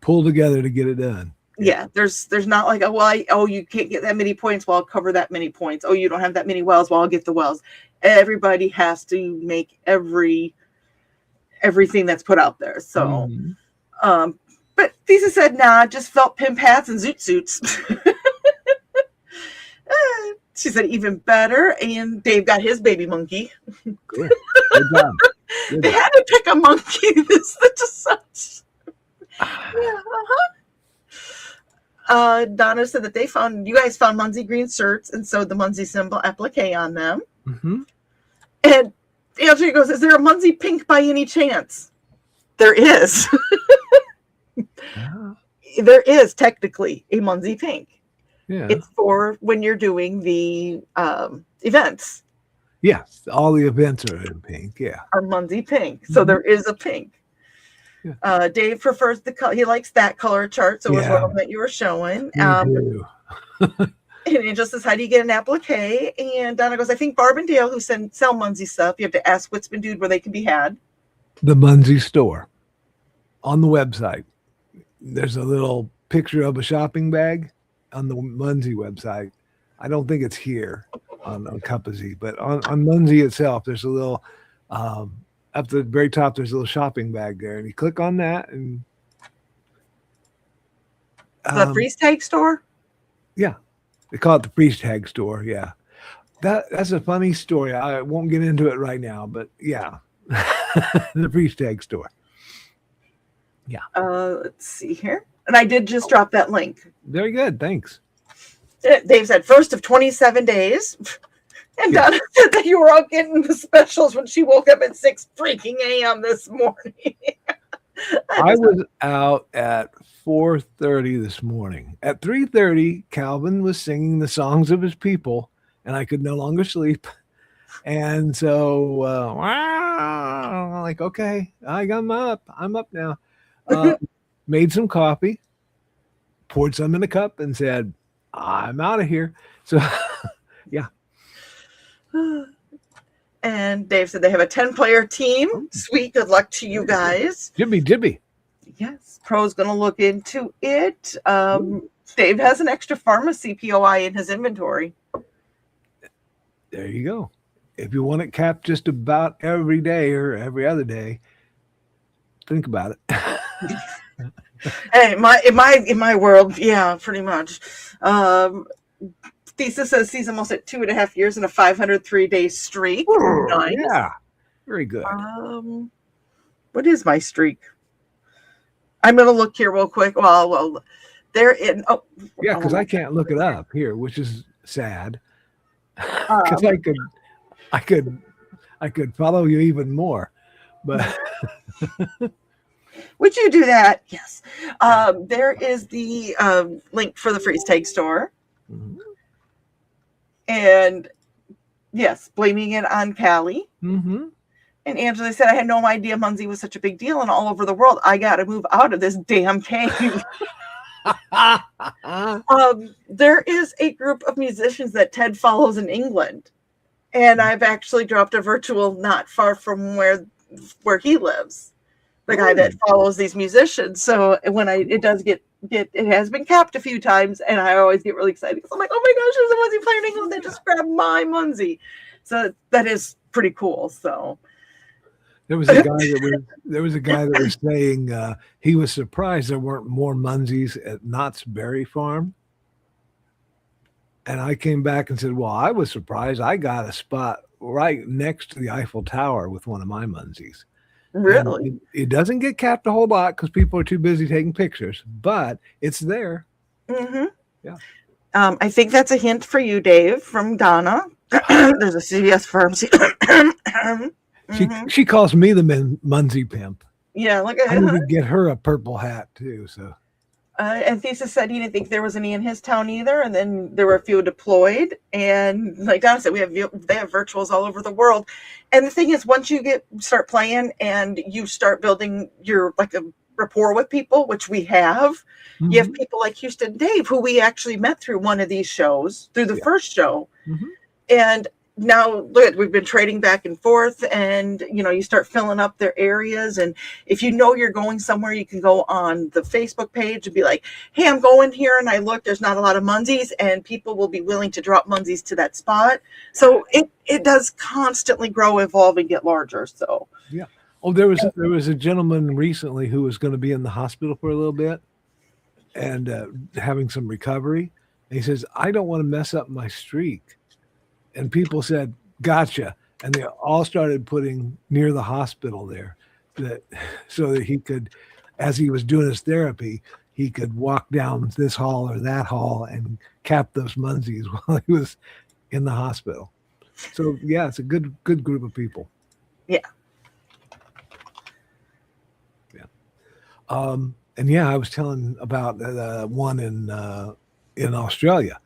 pull together to get it done. Yeah, there's not like, you can't get that many points, well, I'll cover that many points. Oh, you don't have that many wells, well, I'll get the wells. Everybody has to make everything that's put out there. So, but Thesis said, nah, just felt pimp hats and zoot suits. She said, even better. And Dave got his baby monkey. Good job. They had to pick a monkey. This is just such. Donna said that you guys found Munzee green shirts and sewed the Munzee symbol applique on them. Mm-hmm. And Andrea goes, is there a Munzee pink by any chance? There is. There is technically a Munzee pink. Yeah. It's for when you're doing the events. Yes, all the events are in pink. Yeah, are Munzee pink. So there is a pink. Yeah. Dave prefers the color. He likes that color chart. So it was one of them that you were showing. And Angel says, how do you get an applique? And Donna goes, I think Barb and Dale, who sell Munzee stuff, you have to ask Witsman Dude where they can be had. The Munzee store on the website. There's a little picture of a shopping bag on the Munzee website. I don't think it's here on Cuppazee, but on Munzee itself, there's a little up the very top, there's a little shopping bag there, and you click on that, and the freeze tag store. Yeah, they call it the freeze tag store. Yeah, That's a funny story. I won't get into it right now, but yeah, the priest tag store. Yeah. Let's see here. And I did just drop that link. Very good. Thanks. Dave said first of 27 days. And Yeah. Donna said that you were all getting the specials when she woke up at 6 freaking a.m. this morning. I was out at 4:30 this morning. At 3:30, Calvin was singing the songs of his people, and I could no longer sleep. And so, I'm like, okay, I'm up. I'm up now. Made some coffee, poured some in a cup, and said, I'm out of here. So, yeah. And Dave said they have a 10-player team. Sweet. Good luck to you guys. Jibby. Yes. Pro's going to look into it. Dave has an extra pharmacy POI in his inventory. There you go. If you want it capped just about every day or every other day, think about it. Hey, in my world, yeah, pretty much. Thesis says he's almost at 2.5 years in a 503-day streak. Nice. Yeah, very good. What is my streak? I'm going to look here real quick. Well, they're in. Oh, yeah, because I can't look it up here, which is sad. Because I could follow you even more, but. Would you do that? Yes. There is the link for the freeze tag store. Mm-hmm. And yes, blaming it on Callie. Mm-hmm. And Angela said, I had no idea Munzee was such a big deal and all over the world. I got to move out of this damn cave. There is a group of musicians that Ted follows in England. And I've actually dropped a virtual not far from where he lives. The guy that follows these musicians. So when it does get it has been capped a few times, and I always get really excited because I'm like, oh my gosh, there's a Munzee player in England that just grabbed my Munzee. So that is pretty cool. So there was a guy that was saying he was surprised there weren't more Munzees at Knott's Berry Farm. And I came back and said, well, I was surprised. I got a spot right next to the Eiffel Tower with one of my Munzees. Really? It doesn't get capped a whole lot because people are too busy taking pictures, but it's there. Mm-hmm. Yeah. I think that's a hint for you, Dave, from Donna. There's a CVS pharmacy. She calls me the Munzee pimp. Yeah, look I need to get her a purple hat too. So. And Thesis said he didn't think there was any in his town either, and then there were a few deployed. And like Donna said, they have virtuals all over the world. And the thing is, once you start playing and you start building your like a rapport with people, which we have, mm-hmm. You have people like Houston Dave, who we actually met through one of these shows, through the first show, mm-hmm. And now look, we've been trading back and forth, and you start filling up their areas. And if you're going somewhere, you can go on the Facebook page and be like, hey, I'm going here, and I look, there's not a lot of Munzees, and people will be willing to drop Munzees to that spot. So it does constantly grow, evolve, and get larger. So yeah. Oh, there was a gentleman recently who was going to be in the hospital for a little bit and having some recovery. And he says, I don't want to mess up my streak. And people said, gotcha. And they all started putting near the hospital there so that he could, as he was doing his therapy, he could walk down this hall or that hall and cap those Munzees while he was in the hospital. So yeah, it's a good group of people. Yeah. Yeah. And yeah, I was telling about the one in Australia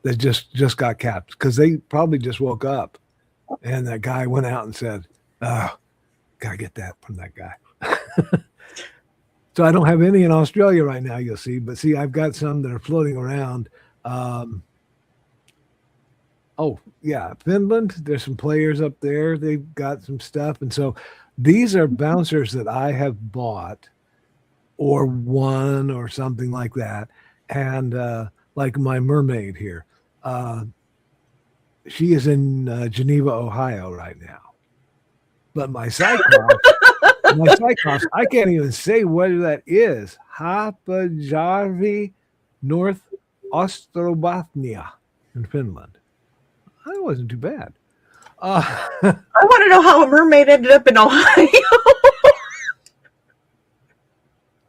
that just got capped because they probably just woke up, and that guy went out and said, "Oh, gotta get that from that guy." So I don't have any in Australia right now, you'll see, but see, I've got some that are floating around. Oh yeah, Finland. There's some players up there. They've got some stuff, and so these are bouncers that I have bought or won or something like that, and like my mermaid here. She is in Geneva, Ohio right now. But my Cyclops, I can't even say what that is. Haapajärvi, North Ostrobothnia in Finland. That wasn't too bad. I want to know how a mermaid ended up in Ohio.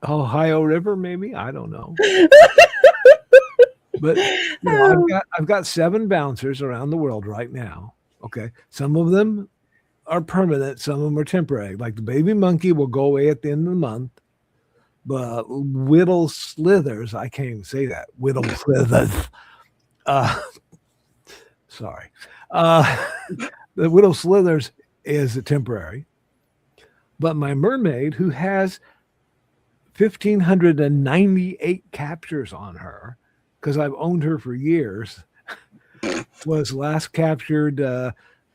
Ohio River, maybe, I don't know. But I've got 7 bouncers around the world right now. Okay, some of them are permanent, some of them are temporary. Like the baby monkey will go away at the end of the month. But Whittle Slithers, I can't even say that. Whittle Slithers. Sorry. The Whittle Slithers is a temporary. But my mermaid, who has 1,598 captures on her, because I've owned her for years, was last captured.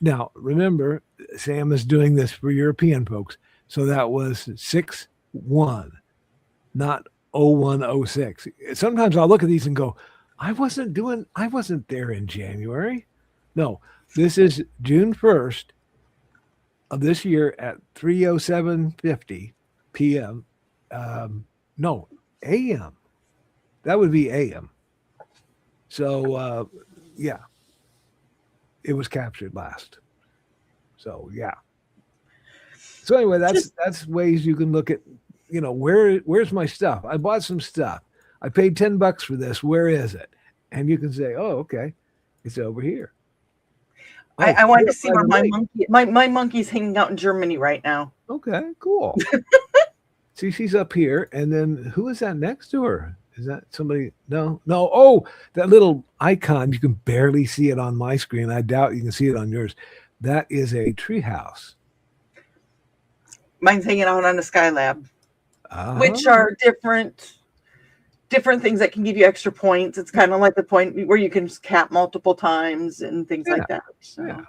Now, remember, Sam is doing this for European folks. So that was 6-1, not 0106. Sometimes I'll look at these and go, I wasn't there in January. No, this is June 1st of this year at 3:07:50 p.m. No, a.m. That would be a.m. So, yeah, it was captured last. So, yeah. So anyway, that's ways you can look at, where's my stuff? I bought some stuff. I paid $10 for this. Where is it? And you can say, oh, okay, it's over here. Oh, I wanted to see where my monkey's hanging out in Germany right now. Okay, cool. See, she's up here, and then who is that next to her? Is that somebody? No. Oh, that little icon, you can barely see it on my screen. I doubt you can see it on yours. That is a treehouse. Mine's hanging out on a Skylab, which are different things that can give you extra points. It's kind of like the point where you can cap multiple times and things like that. So. Yeah.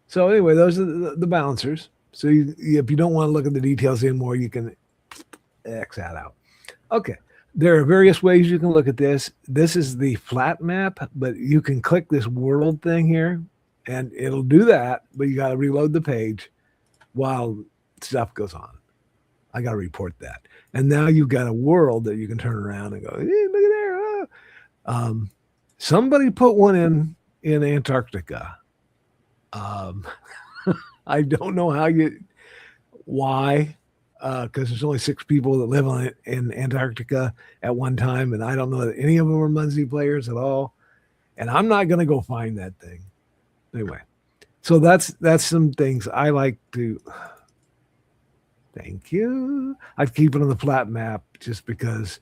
So anyway, those are the bouncers. So if you don't want to look at the details anymore, you can X that out. Okay. There are various ways you can look at this. This is the flat map, but you can click this world thing here and it'll do that, but you got to reload the page while stuff goes on. I got to report that. And now you've got a world that you can turn around and go, hey, look at there. Somebody put one in Antarctica. I don't know why, because there's only 6 people that live in Antarctica at one time, and I don't know that any of them are Munzee players at all. And I'm not going to go find that thing. Anyway, so that's some things I like to. Thank you. I keep it on the flat map just because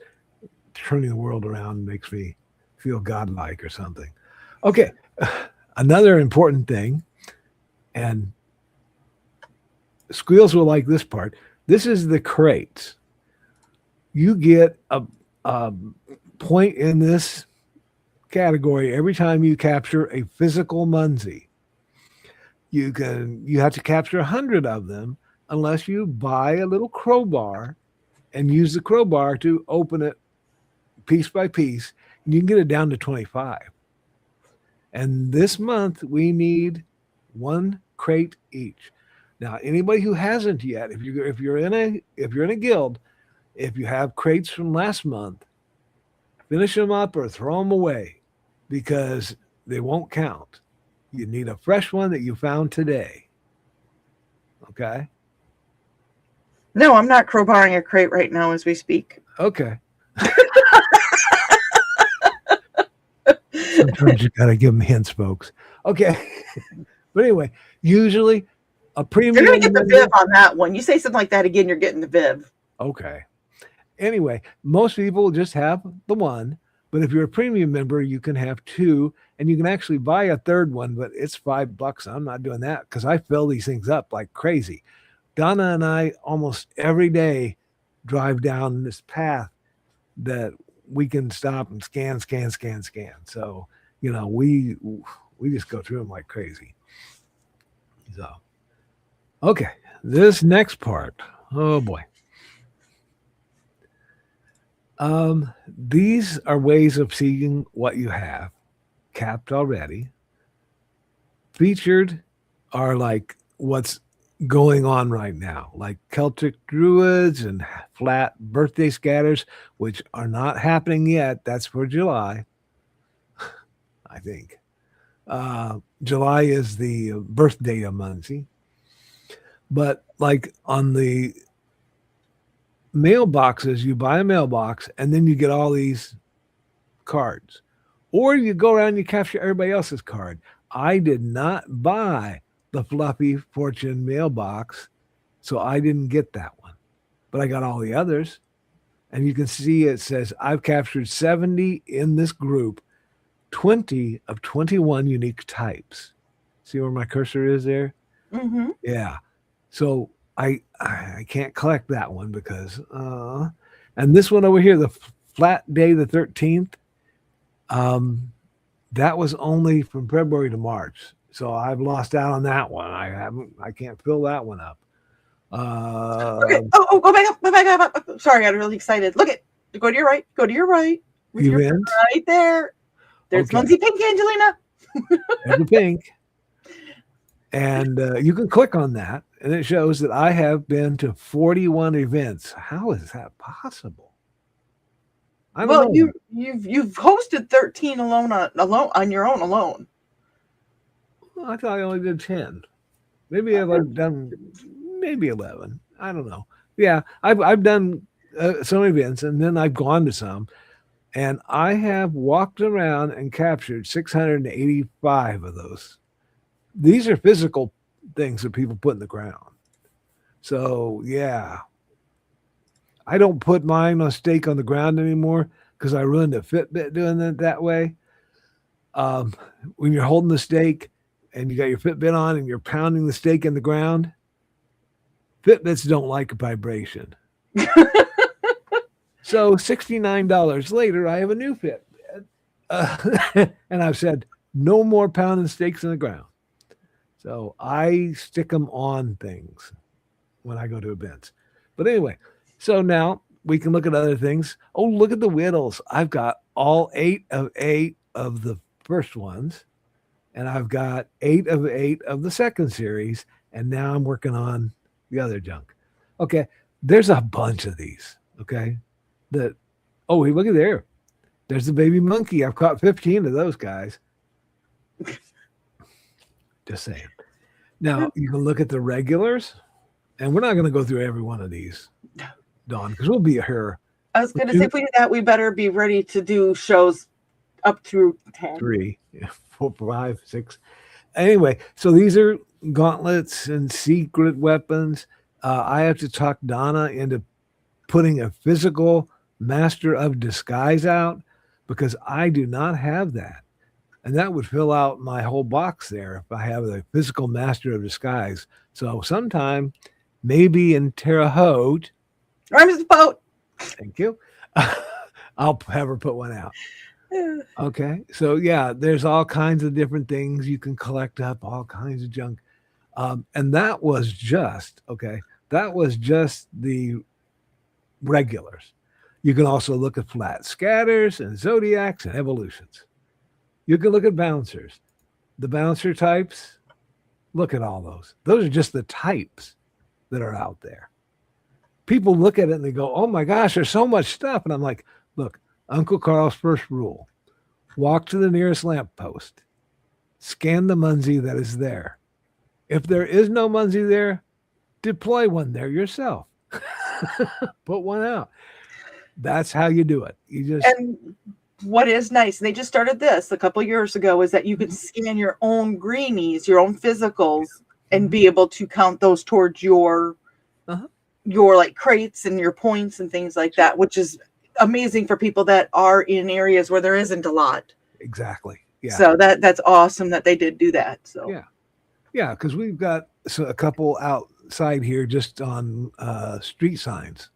turning the world around makes me feel godlike or something. Okay, another important thing, and Squeals will like this part. This is the crates. You get a point in this category every time you capture a physical Munzee. You have to capture 100 of them unless you buy a little crowbar and use the crowbar to open it piece by piece. And you can get it down to 25. And this month we need 1 crate each. Now, anybody who hasn't yet, if you're in a guild, if you have crates from last month, finish them up or throw them away because they won't count. You need a fresh one that you found today. Okay? No, I'm not crowbarring a crate right now as we speak. Okay. Sometimes you got to give them hints, folks. Okay. But anyway, usually a premium. You're going to get the Viv on that one. You say something like that again, you're getting the Viv. Okay. Anyway, most people just have the 1. But if you're a premium member, you can have 2. And you can actually buy a 3rd one, but it's $5. I'm not doing that because I fill these things up like crazy. Donna and I almost every day drive down this path that we can stop and scan. So, we just go through them like crazy. So, okay, this next part. Oh boy. These are ways of seeing what you have capped already. Featured are like what's going on right now, like Celtic Druids and flat birthday scatters, which are not happening yet. That's for July, I think. July is the birthday of Munzee. But like on the mailboxes, you buy a mailbox and then you get all these cards. Or you go around and you capture everybody else's card. I did not buy the Fluffy Fortune mailbox, so I didn't get that one. But I got all the others. And you can see it says I've captured 70 in this group, 20 of 21 unique types. See where my cursor is there? Mm-hmm. Yeah. So I can't collect that one because and this one over here, the Flat Day the 13th, that was only from February to March. So I've lost out on that one. I can't fill that one up. Okay. Go back up, go back up. Sorry, I got really excited. Look at, go to your right, go to your right. With your right there. There's Munzee Pink, Angelina. There's the pink. And you can click on that, and it shows that I have been to 41 events. How is that possible? I don't know. You've hosted 13 alone on your own alone. Well, I thought I only did 10. Maybe I've done maybe 11. I don't know. Yeah, I've done some events, and then I've gone to some, and I have walked around and captured 685 of those. These are physical things that people put in the ground. So, yeah. I don't put mine on a stake on the ground anymore because I ruined a Fitbit doing it that way. When you're holding the stake and you got your Fitbit on and you're pounding the stake in the ground, Fitbits don't like a vibration. So $69 later, I have a new Fitbit. And I've said, no more pounding stakes in the ground. So I stick them on things when I go to events. But anyway, so now we can look at other things. Oh, look at the whittles. I've got all 8 of 8 of the first ones, and I've got 8 of 8 of the second series, and now I'm working on the other junk. Okay, there's a bunch of these, okay? Oh, hey, look at there. There's the baby monkey. I've caught 15 of those guys. Just saying. Now, you can look at the regulars, and we're not going to go through every one of these, Dawn, because we'll be here. I was going to say, if we do that, we better be ready to do shows up through 10. 3, 4, 5, 6. Anyway, so these are gauntlets and secret weapons. I have to talk Donna into putting a physical master of disguise out because I do not have that. And that would fill out my whole box there if I have a physical master of disguise. So sometime, maybe in Terre Haute. Rhymes with boat. Thank you. I'll have her put one out. Okay. So, yeah, there's all kinds of different things you can collect up, all kinds of junk. And that was just the regulars. You can also look at flat scatters and zodiacs and evolutions. You can look at bouncers. The bouncer types, look at all those. Those are just the types that are out there. People look at it and they go, oh my gosh, there's so much stuff. And I'm like, look, Uncle Carl's first rule, walk to the nearest lamppost, scan the Munzee that is there. If there is no Munzee there, deploy one there yourself. Put one out. That's how you do it. And what is nice, and they just started this a couple of years ago, is that you can scan your own greenies, your own physicals, and be able to count those towards your like crates and your points and things like that, which is amazing for people that are in areas where there isn't a lot. Exactly. Yeah. So that's awesome that they did do that. So yeah, because we've got a couple outside here just on street signs.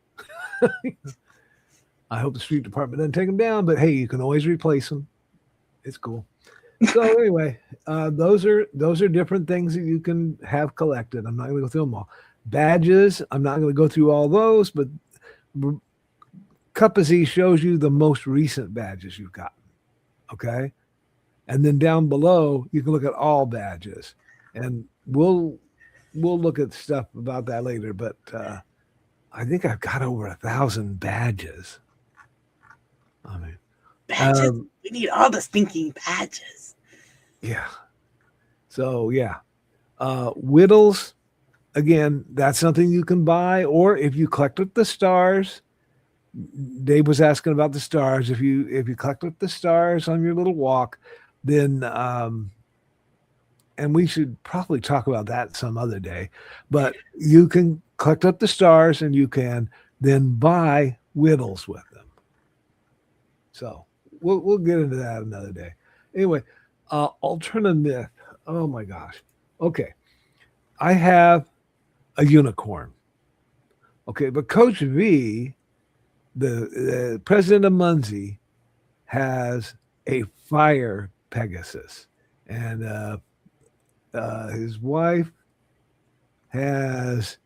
I hope the street department doesn't take them down, but hey, you can always replace them. It's cool. So anyway, those are different things that you can have collected. I'm not going to go through them all. Badges, I'm not going to go through all those, but Cuppazee shows you the most recent badges you've gotten. Okay, and then down below you can look at all badges, and we'll look at stuff about that later. But I think I've got over 1,000 badges. I mean, badges. We need all the stinking badges. Yeah. So yeah. Whittles, again, that's something you can buy, or if you collect up the stars. Dave was asking about the stars. If you collect up the stars on your little walk, then and we should probably talk about that some other day. But you can collect up the stars and you can then buy whittles with them. So we'll get into that another day. Anyway, alternate myth. Oh my gosh. Okay. I have a unicorn. Okay, but Coach V, the president of Munzee, has a fire Pegasus, and his wife has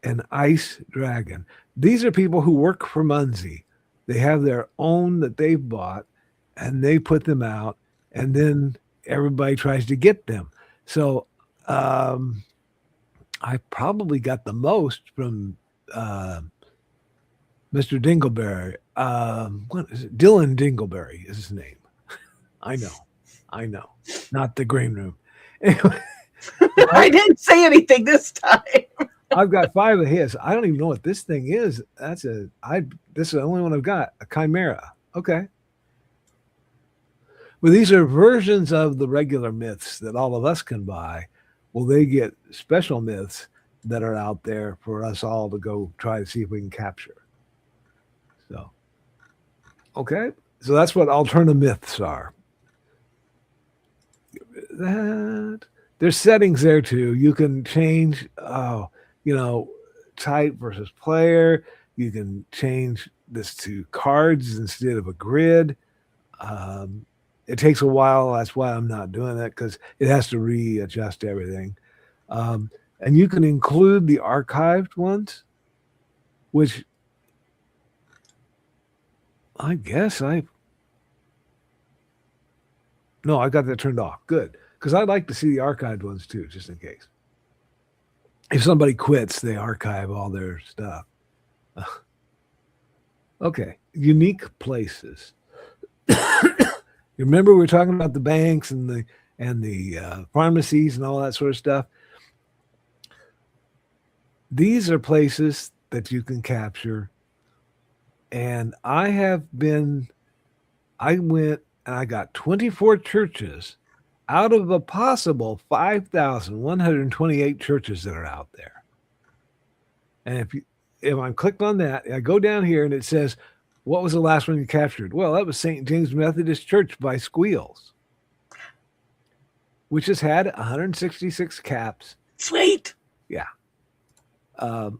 an ice dragon. These are people who work for Munzee. They have their own that they've bought, and they put them out, and then everybody tries to get them. So I probably got the most from Mr. Dingleberry. What is it? Dylan Dingleberry is his name. I know. Not the green room. Anyway, I didn't say anything this time. I've got 5 of his. I don't even know what this thing is. This is the only one I've got, a Chimera. Okay. Well, these are versions of the regular myths that all of us can buy. Well, they get special myths that are out there for us all to go try to see if we can capture. So, okay. So that's what alternative myths are. There's settings there too. You can change, type versus player. You can change this to cards instead of a grid. It takes a while. That's why I'm not doing it, because it has to readjust everything. And you can include the archived ones, which I guess I got that turned off. Good. Because I'd like to see the archived ones too, just in case. If somebody quits, they archive all their stuff. Okay. Unique places. You remember we were talking about the banks and the pharmacies and all that sort of stuff? These are places that you can capture. And I went and I got 24 churches out of a possible 5,128 churches that are out there. And if I'm clicked on that, I go down here and it says, what was the last one you captured? Well, that was St. James Methodist Church by Squeals, which has had 166 caps. Sweet. Yeah. I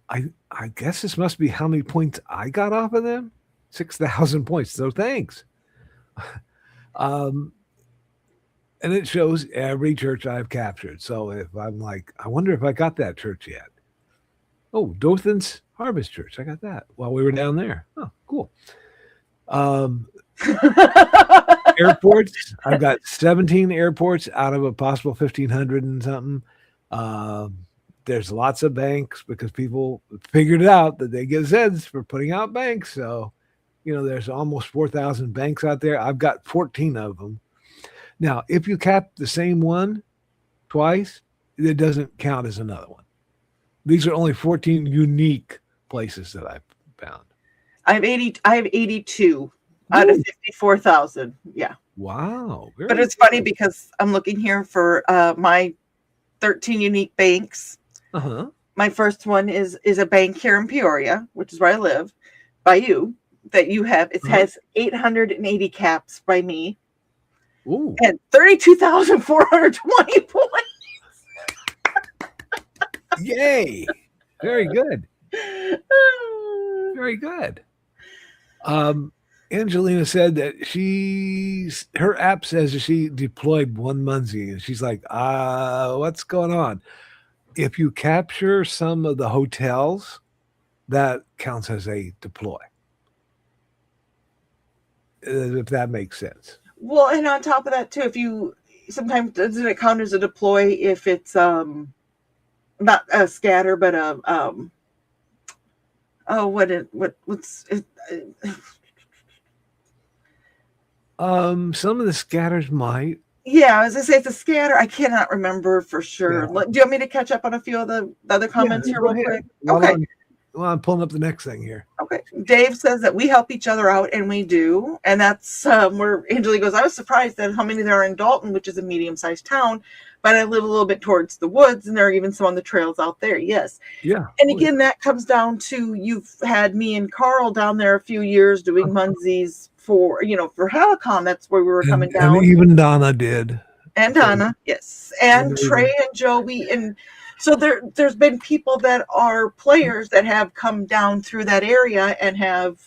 guess this must be how many points I got off of them. 6,000 points. So thanks. And it shows every church I've captured. So if I'm like, I wonder if I got that church yet. Oh, Dothan's Harvest Church. I got that while we were down there. Oh, cool. Airports. I've got 17 airports out of a possible 1,500 and something. There's lots of banks because people figured out that they get Zeds for putting out banks. So, there's almost 4,000 banks out there. I've got 14 of them. Now, if you cap the same one twice, it doesn't count as another one. These are only 14 unique places that I've found. I have 82 out of 54,000. Yeah. Wow. But it's funny because I'm looking here for my 13 unique banks. Uh-huh. My first one is a bank here in Peoria, which is where I live, by you, that you have. It has 880 caps by me. Ooh. And 32,420 points. Yay. Very good. Very good. Angelina said that her app says that she deployed one Munzee, and she's like, what's going on? If you capture some of the hotels, that counts as a deploy. If that makes sense. Well, and on top of that too, sometimes doesn't it count as a deploy if it's not a scatter, but what's it? Some of the scatters might. Yeah, as I say, it's a scanner. I cannot remember for sure. Yeah. Do you want me to catch up on a few of the other comments here Go real ahead. quick? While Okay. I'm pulling up the next thing here. Okay. Dave says that we help each other out, and we do. And that's where Angela goes, I was surprised at how many there are in Dalton, which is a medium-sized town, but I live a little bit towards the woods, and there are even some on the trails out there. Yes. Yeah. And again, that comes down to you've had me and Carl down there a few years doing Munzees for Helicon. That's where we were coming down. And even Donna did. And Donna, yes. And Trey and Joey. And so there's been people that are players that have come down through that area and have,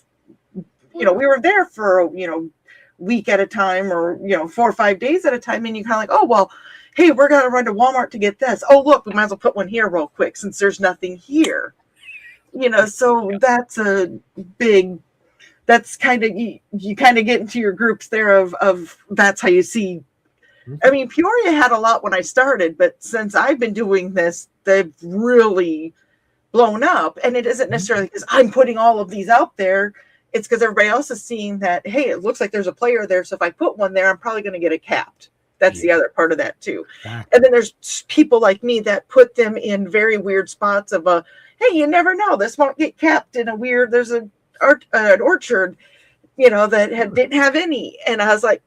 we were there for, week at a time or, 4 or 5 days at a time. And you kind of like, oh, well, hey, we're going to run to Walmart to get this. Oh, look, we might as well put one here real quick since there's nothing here. So that's a big, that's kind of, you kind of get into your groups there of that's how you see. I mean, Peoria had a lot when I started, but since I've been doing this, they've really blown up. And it isn't necessarily because I'm putting all of these out there. It's because everybody else is seeing that, hey, it looks like there's a player there. So if I put one there, I'm probably going to get it capped. That's the other part of that too. Exactly. And then there's people like me that put them in very weird spots of hey, you never know. This won't get capped in a weird, there's an orchard, that didn't have any. And I was like,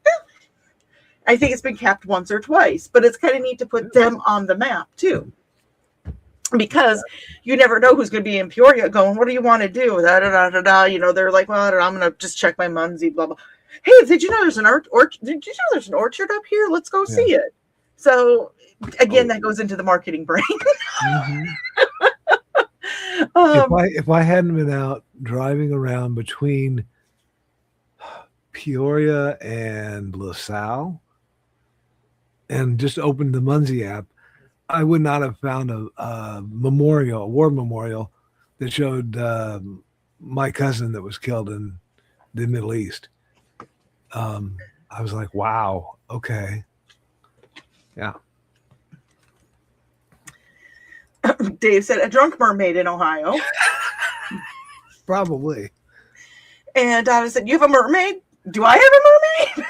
I think it's been capped once or twice, but it's kind of neat to put them on the map too. Because you never know who's going to be in Peoria going, what do you want to do? Da, da, da, da, da. They're like, well, I don't know, I'm going to just check my Munzee, blah, blah. Hey, did you know there's an orchard? Did you know there's an orchard up here? Let's go see it. So again, that goes into the marketing brain. If I hadn't been out driving around between Peoria and LaSalle and just opened the Munzee app, I would not have found a war memorial that showed my cousin that was killed in the Middle East. I was like, wow, okay. Yeah. Dave said a drunk mermaid in Ohio. Probably. And I said, you have a mermaid? Do I have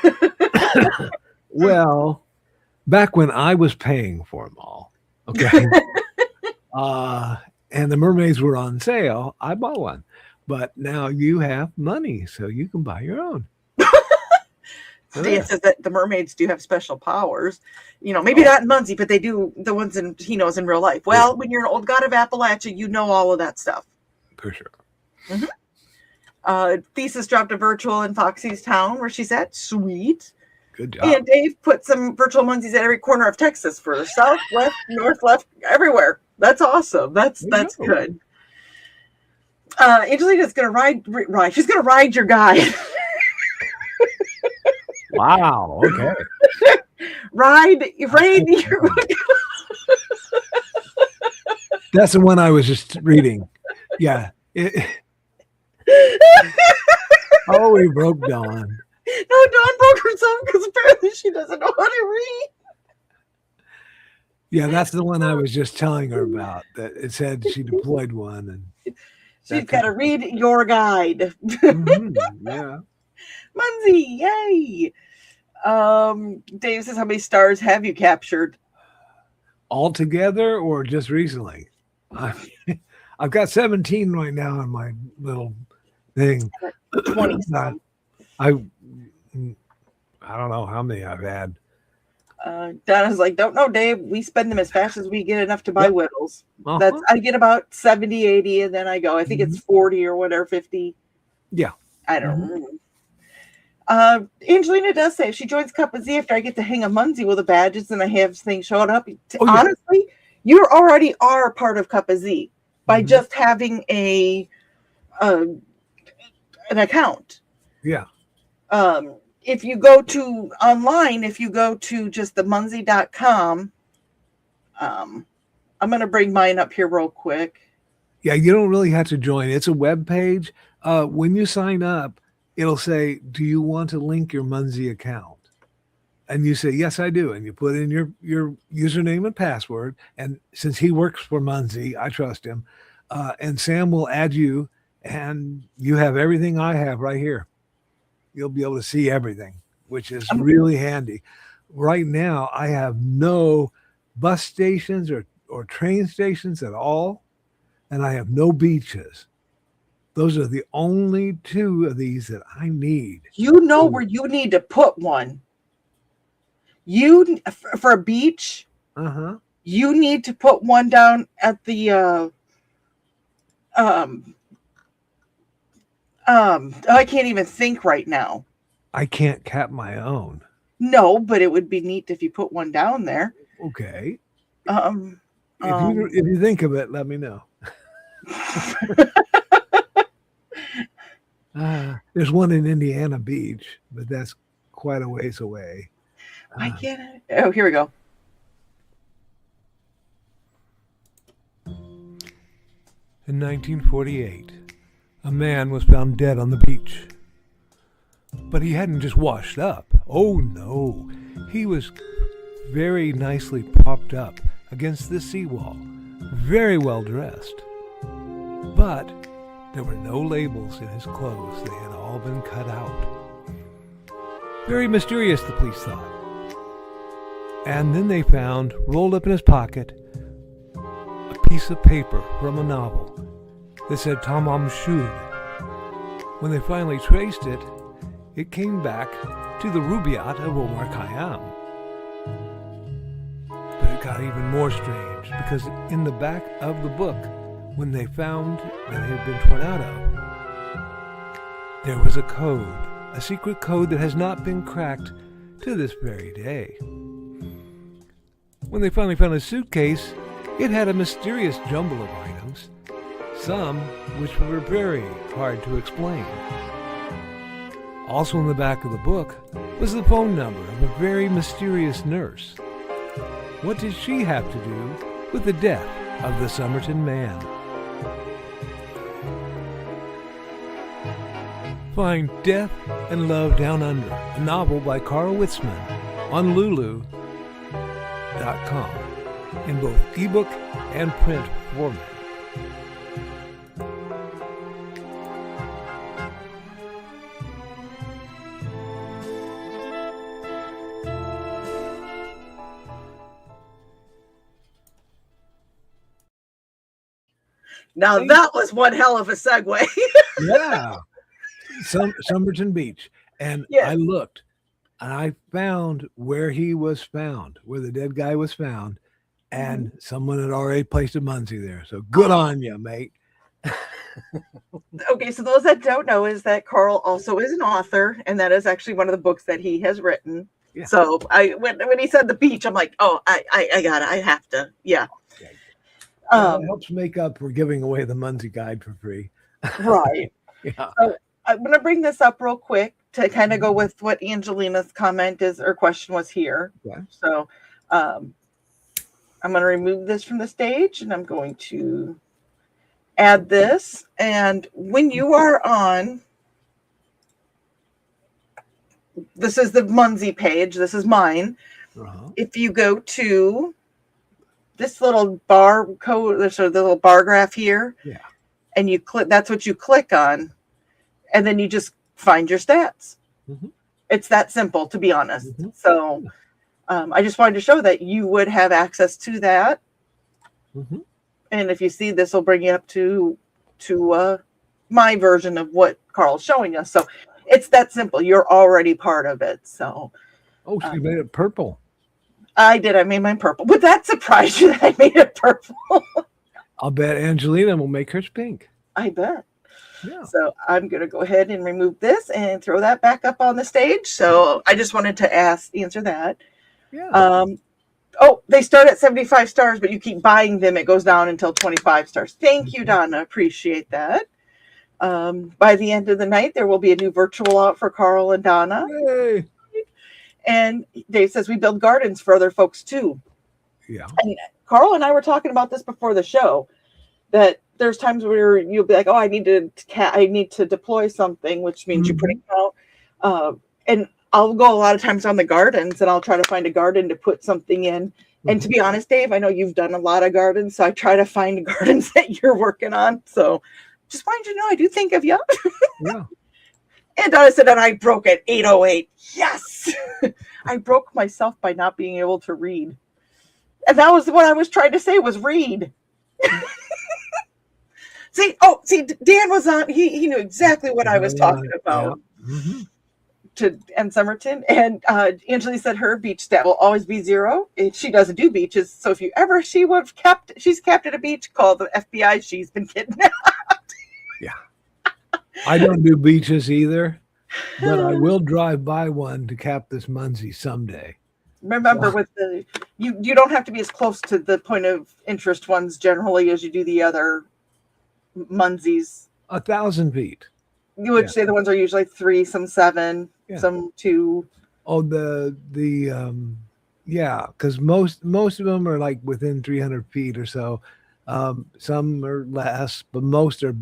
a mermaid? Well, back when I was paying for them all, okay, and the mermaids were on sale, I bought one. But now you have money, so you can buy your own. Dan says that the mermaids do have special powers. Maybe not in Munzee, but they do the ones he knows in real life. Well, when you're an old god of Appalachia, you know all of that stuff. For sure. Thesis dropped a virtual in Foxy's town where she's at. Sweet. Good job. And Dave put some virtual Munzees at every corner of Texas for south, west, north, left, everywhere. That's awesome. That's good. Angelina's going to ride. She's going to ride your guide. Wow. Okay. Ride. That's the one I was just reading. Yeah. Oh, we broke Dawn. No, Dawn broke herself because apparently she doesn't know how to read. Yeah, that's the one I was just telling her about. That it said she deployed one, and she's got to read your guide. Yeah. Munzee, yay! Dave says, how many stars have you captured? Altogether or just recently? I've got 17 right now on my little thing. 20. I don't know how many I've had. Donna's like, don't know, Dave. We spend them as fast as we get enough to buy whittles. I get about 70, 80, and then I go. I think it's 40 or whatever, 50. Yeah. I don't remember. Angelina does say if she joins Cuppazee after I get to hang a Munzee with the badges and I have things showing up. Honestly, you already are part of Cuppazee by just having an account. Yeah. If you go to online, if you go to just the Munzee.com, I'm going to bring mine up here real quick. Yeah, you don't really have to join. It's a web page. When you sign up, it'll say, do you want to link your Munzee account? And you say, yes, I do. And you put in your username and password. And since he works for Munzee, I trust him. And Sam will add you, and you have everything I have right here. You'll be able to see everything, which is really handy. right now I have no bus stations or train stations at all, and I have no beaches. Those are the only two of these that I need. You know where you need to put one. You for a beach, Uh-huh. you need to put one down at the I can't even think right now. I can't cap my own. No, but it would be neat if you put one down there. Okay. Um, If you think of it, let me know. There's one in Indiana Beach, but that's quite a ways away. I can't. Oh, here we go. In 1948, a man was found dead on the beach. But he hadn't just washed up. Oh no, he was very nicely propped up against the seawall, very well dressed. But there were no labels in his clothes. They had all been cut out. Very mysterious, the police thought. And then they found, rolled up in his pocket, a piece of paper from a novel that said Tamam Shud. When they finally traced it, it came back to the Rubaiyat of Omar Khayyam. But it got even more strange, because in the back of the book, when they found that it had been torn out of, there was a code, a secret code that has not been cracked to this very day. When they finally found a suitcase, it had a mysterious jumble of items, some which were very hard to explain. Also in the back of the book was the phone number of a very mysterious nurse. What did she have to do with the death of the Somerton man? Find Death and Love Down Under, a novel by Carl Witzman, on Lulu.com in both ebook and print format. Now that was one hell of a segue. Yeah. Somerton Beach. And Yes. I looked and I found where he was found, where the dead guy was found, and someone had already placed a Munzee there. So good on you, mate. Okay, so those that don't know is that Carl also is an author, and that is actually one of the books that he has written. Yeah. So when he said the beach, I'm like, oh, I got it. I have to. Yeah. It helps make up for giving away the Munzee guide for free. Right. Yeah. So I'm going to bring this up real quick to kind of go with what Angelina's comment is or question was here. Okay. So I'm going to remove this from the stage, and I'm going to add this. And when you are on, this is the Munzee page. This is mine. Uh-huh. If you go to this little bar code, there's a little bar graph here. Yeah. And you click, that's what you click on. And then you just find your stats. Mm-hmm. It's that simple, to be honest. Mm-hmm. So I just wanted to show that you would have access to that. Mm-hmm. And if you see, this will bring you up to my version of what Carl's showing us. So it's that simple. You're already part of it. So Oh, she made it purple. I did. I made mine purple. Would that surprise you that I made it purple? I'll bet Angelina will make hers pink. I bet. Yeah. So I'm going to go ahead and remove this and throw that back up on the stage. So I just wanted to answer that. Yeah. Oh, they start at 75 stars, but you keep buying them. It goes down until 25 stars. Thank you, Donna. Appreciate that. By the end of the night, there will be a new virtual out for Carl and Donna. Yay. And Dave says we build gardens for other folks too. Yeah. And Carl and I were talking about this before the show, that there's times where you'll be like, oh, I need to deploy something, which means you put it out. And I'll go a lot of times on the gardens and I'll try to find a garden to put something in. And to be honest, Dave, I know you've done a lot of gardens, so I try to find gardens that you're working on. So just wanted you to know I do think of you. Yeah. And Donna said, and I broke at 8:08. Yes. I broke myself by not being able to read. And that was what I was trying to say was read. See, Dan was on. He knew exactly what I was talking about. Yeah. Mm-hmm. To and Somerton, and Angela said her beach stat will always be 0. She doesn't do beaches, so if you ever she's capped at a beach, call the FBI. She's been kidnapped. Yeah, I don't do beaches either, but I will drive by one to cap this Munzee someday. Remember, with the you don't have to be as close to the point of interest ones generally as you do the other Munzees. 1,000 feet. You would say the ones are usually 3, some 7, some 2. Oh, because most of them are like within 300 feet or so. Some are less, but most are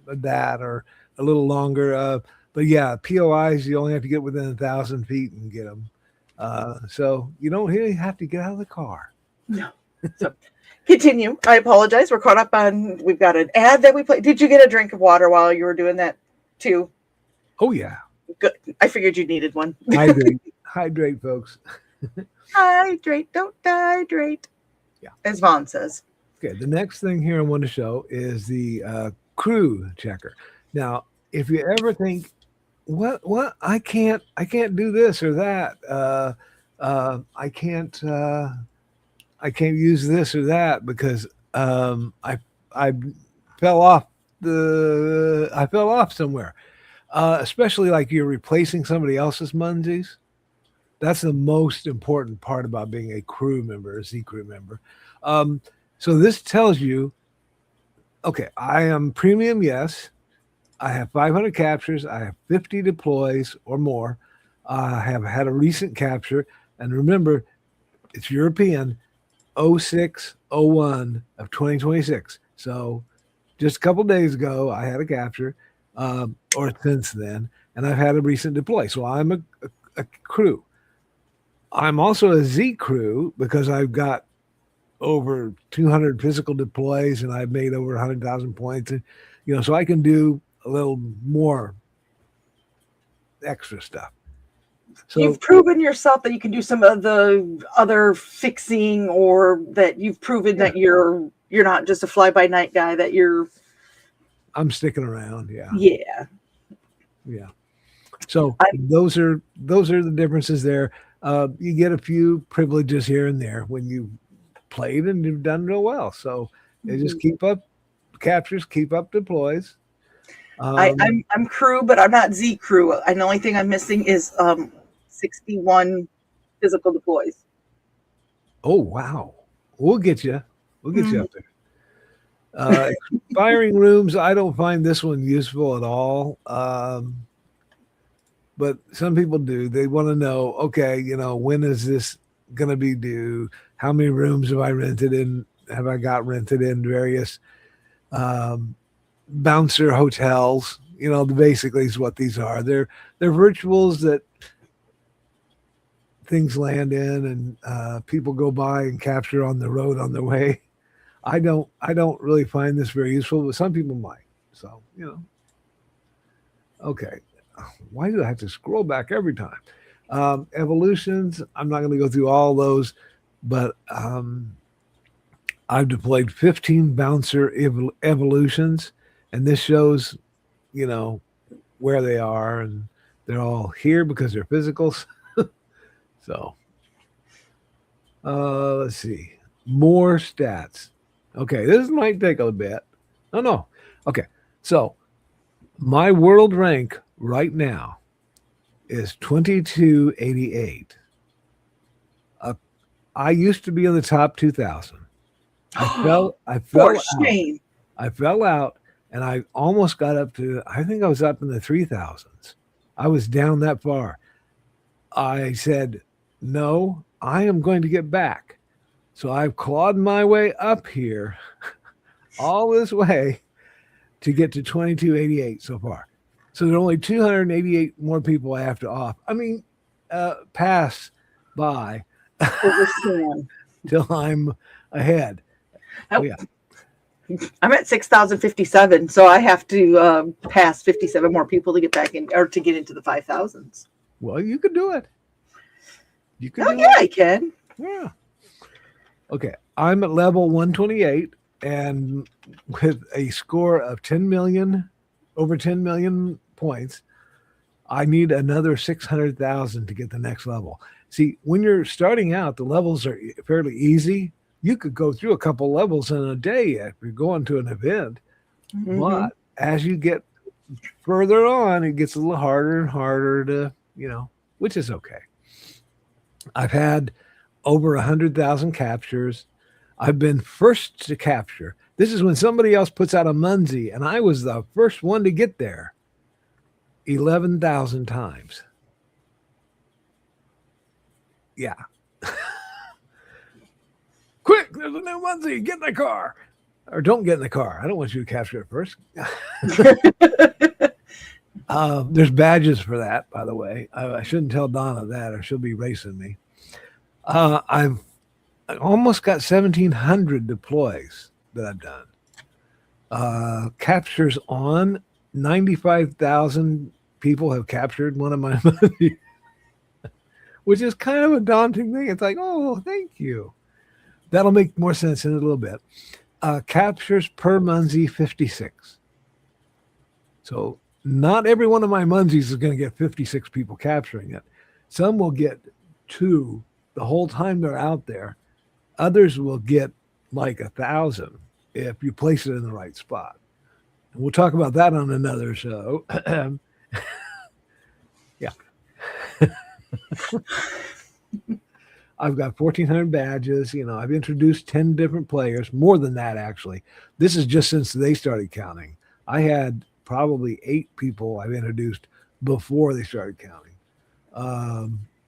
that or a little longer. But yeah, POIs you only have to get within 1,000 feet and get them. So you don't really have to get out of the car. No. So continue. I apologize. We're caught up on. We've got an ad that we played. Did you get a drink of water while you were doing that too? Oh yeah. Good. I figured you needed one. Hydrate, folks. Hydrate, don't dehydrate. Yeah. As Vaughn says. Okay. The next thing here I want to show is the crew checker. Now, if you ever think, what I can't do this or that. I can't use this or that because I fell off somewhere. Especially like you're replacing somebody else's Munzees. That's the most important part about being a crew member, a Z crew member. So this tells you, okay, I am premium, yes. I have 500 captures. I have 50 deploys or more. I have had a recent capture. And remember, it's European 06/01 of 2026. So just a couple days ago, I had a capture, or since then, and I've had a recent deploy. So I'm a crew. I'm also a Z crew because I've got over 200 physical deploys and I've made over 100,000 points. And, so I can do a little more extra stuff. So you've proven yourself that you can do some of the other fixing, or that you've proven that you're not just a fly-by-night guy, that I'm sticking around. Yeah. Yeah. So those are the differences there. You get a few privileges here and there when you played and you've done real well. So they just keep up captures, keep up deploys. I'm crew, but I'm not Z crew. And the only thing I'm missing is 61 physical deploys. Oh wow. We'll get you. We'll get you up there. Expiring rooms, I don't find this one useful at all. But some people do. They want to know, okay, when is this going to be due? How many rooms have I rented in? Have I got rented in various bouncer hotels? Basically is what these are. They're virtuals that things land in and people go by and capture on the road on their way. I don't really find this very useful, but some people might. So, Okay. Why do I have to scroll back every time? Evolutions, I'm not going to go through all those, but I've deployed 15 bouncer evolutions, and this shows, where they are, and they're all here because they're physicals. So, let's see. More stats. Okay, this might take a bit. Oh, no. Okay, so my world rank right now is 2288. I used to be in the top 2,000. I fell For out. shame. I fell out, and I almost got up to, I think I was up in the 3,000s. I was down that far. I said, no, I am going to get back. So I've clawed my way up here all this way to get to 2288 so far. So there are only 288 more people I have to pass by till I'm ahead. Oh, yeah. I'm at 6,057, so I have to pass 57 more people to get back in, or to get into the 5,000s. Well, you can do it. You can. Oh yeah, I can. Yeah. Okay, I'm at level 128, and with a score of 10 million, over 10 million points, I need another 600,000 to get the next level. See, when you're starting out, the levels are fairly easy. You could go through a couple levels in a day if you're going to an event. Mm-hmm. But as you get further on, it gets a little harder and harder to, which is okay. I've had over 100,000 captures. I've been first to capture. This is when somebody else puts out a Munzee, and I was the first one to get there 11,000 times. Yeah. Quick, there's a new Munzee. Get in the car. Or don't get in the car. I don't want you to capture it first. There's badges for that, by the way. I shouldn't tell Donna that, or she'll be racing me. I've almost got 1,700 deploys that I've done. Captures on 95,000 people have captured one of my Munzee, which is kind of a daunting thing. It's like, oh, thank you. That'll make more sense in a little bit. Captures per Munzee, 56. So not every one of my Munzees is going to get 56 people capturing it. Some will get 2 the whole time they're out there. Others will get like 1,000 if you place it in the right spot. And we'll talk about that on another show. Yeah. I've got 1,400 badges. I've introduced 10 different players, more than that, actually. This is just since they started counting. I had probably 8 people I've introduced before they started counting,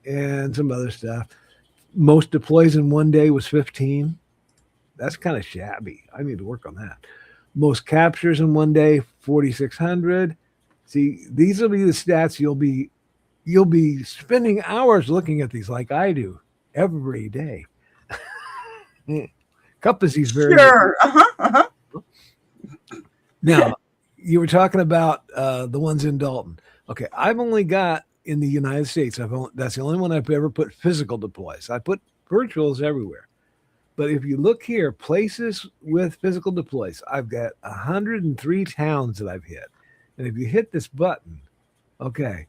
and some other stuff. Most deploys in one day was 15. That's kind of shabby. I need to work on that. Most captures in one day, 4,600. See, these will be the stats you'll be spending hours looking at these like I do every day. Cuppazee's very sure. Now, you were talking about the ones in Dalton. Okay, I've only got in the United States. That's the only one I've ever put physical deploys. I put virtuals everywhere. But if you look here, places with physical deploys, I've got 103 towns that I've hit. And if you hit this button, okay,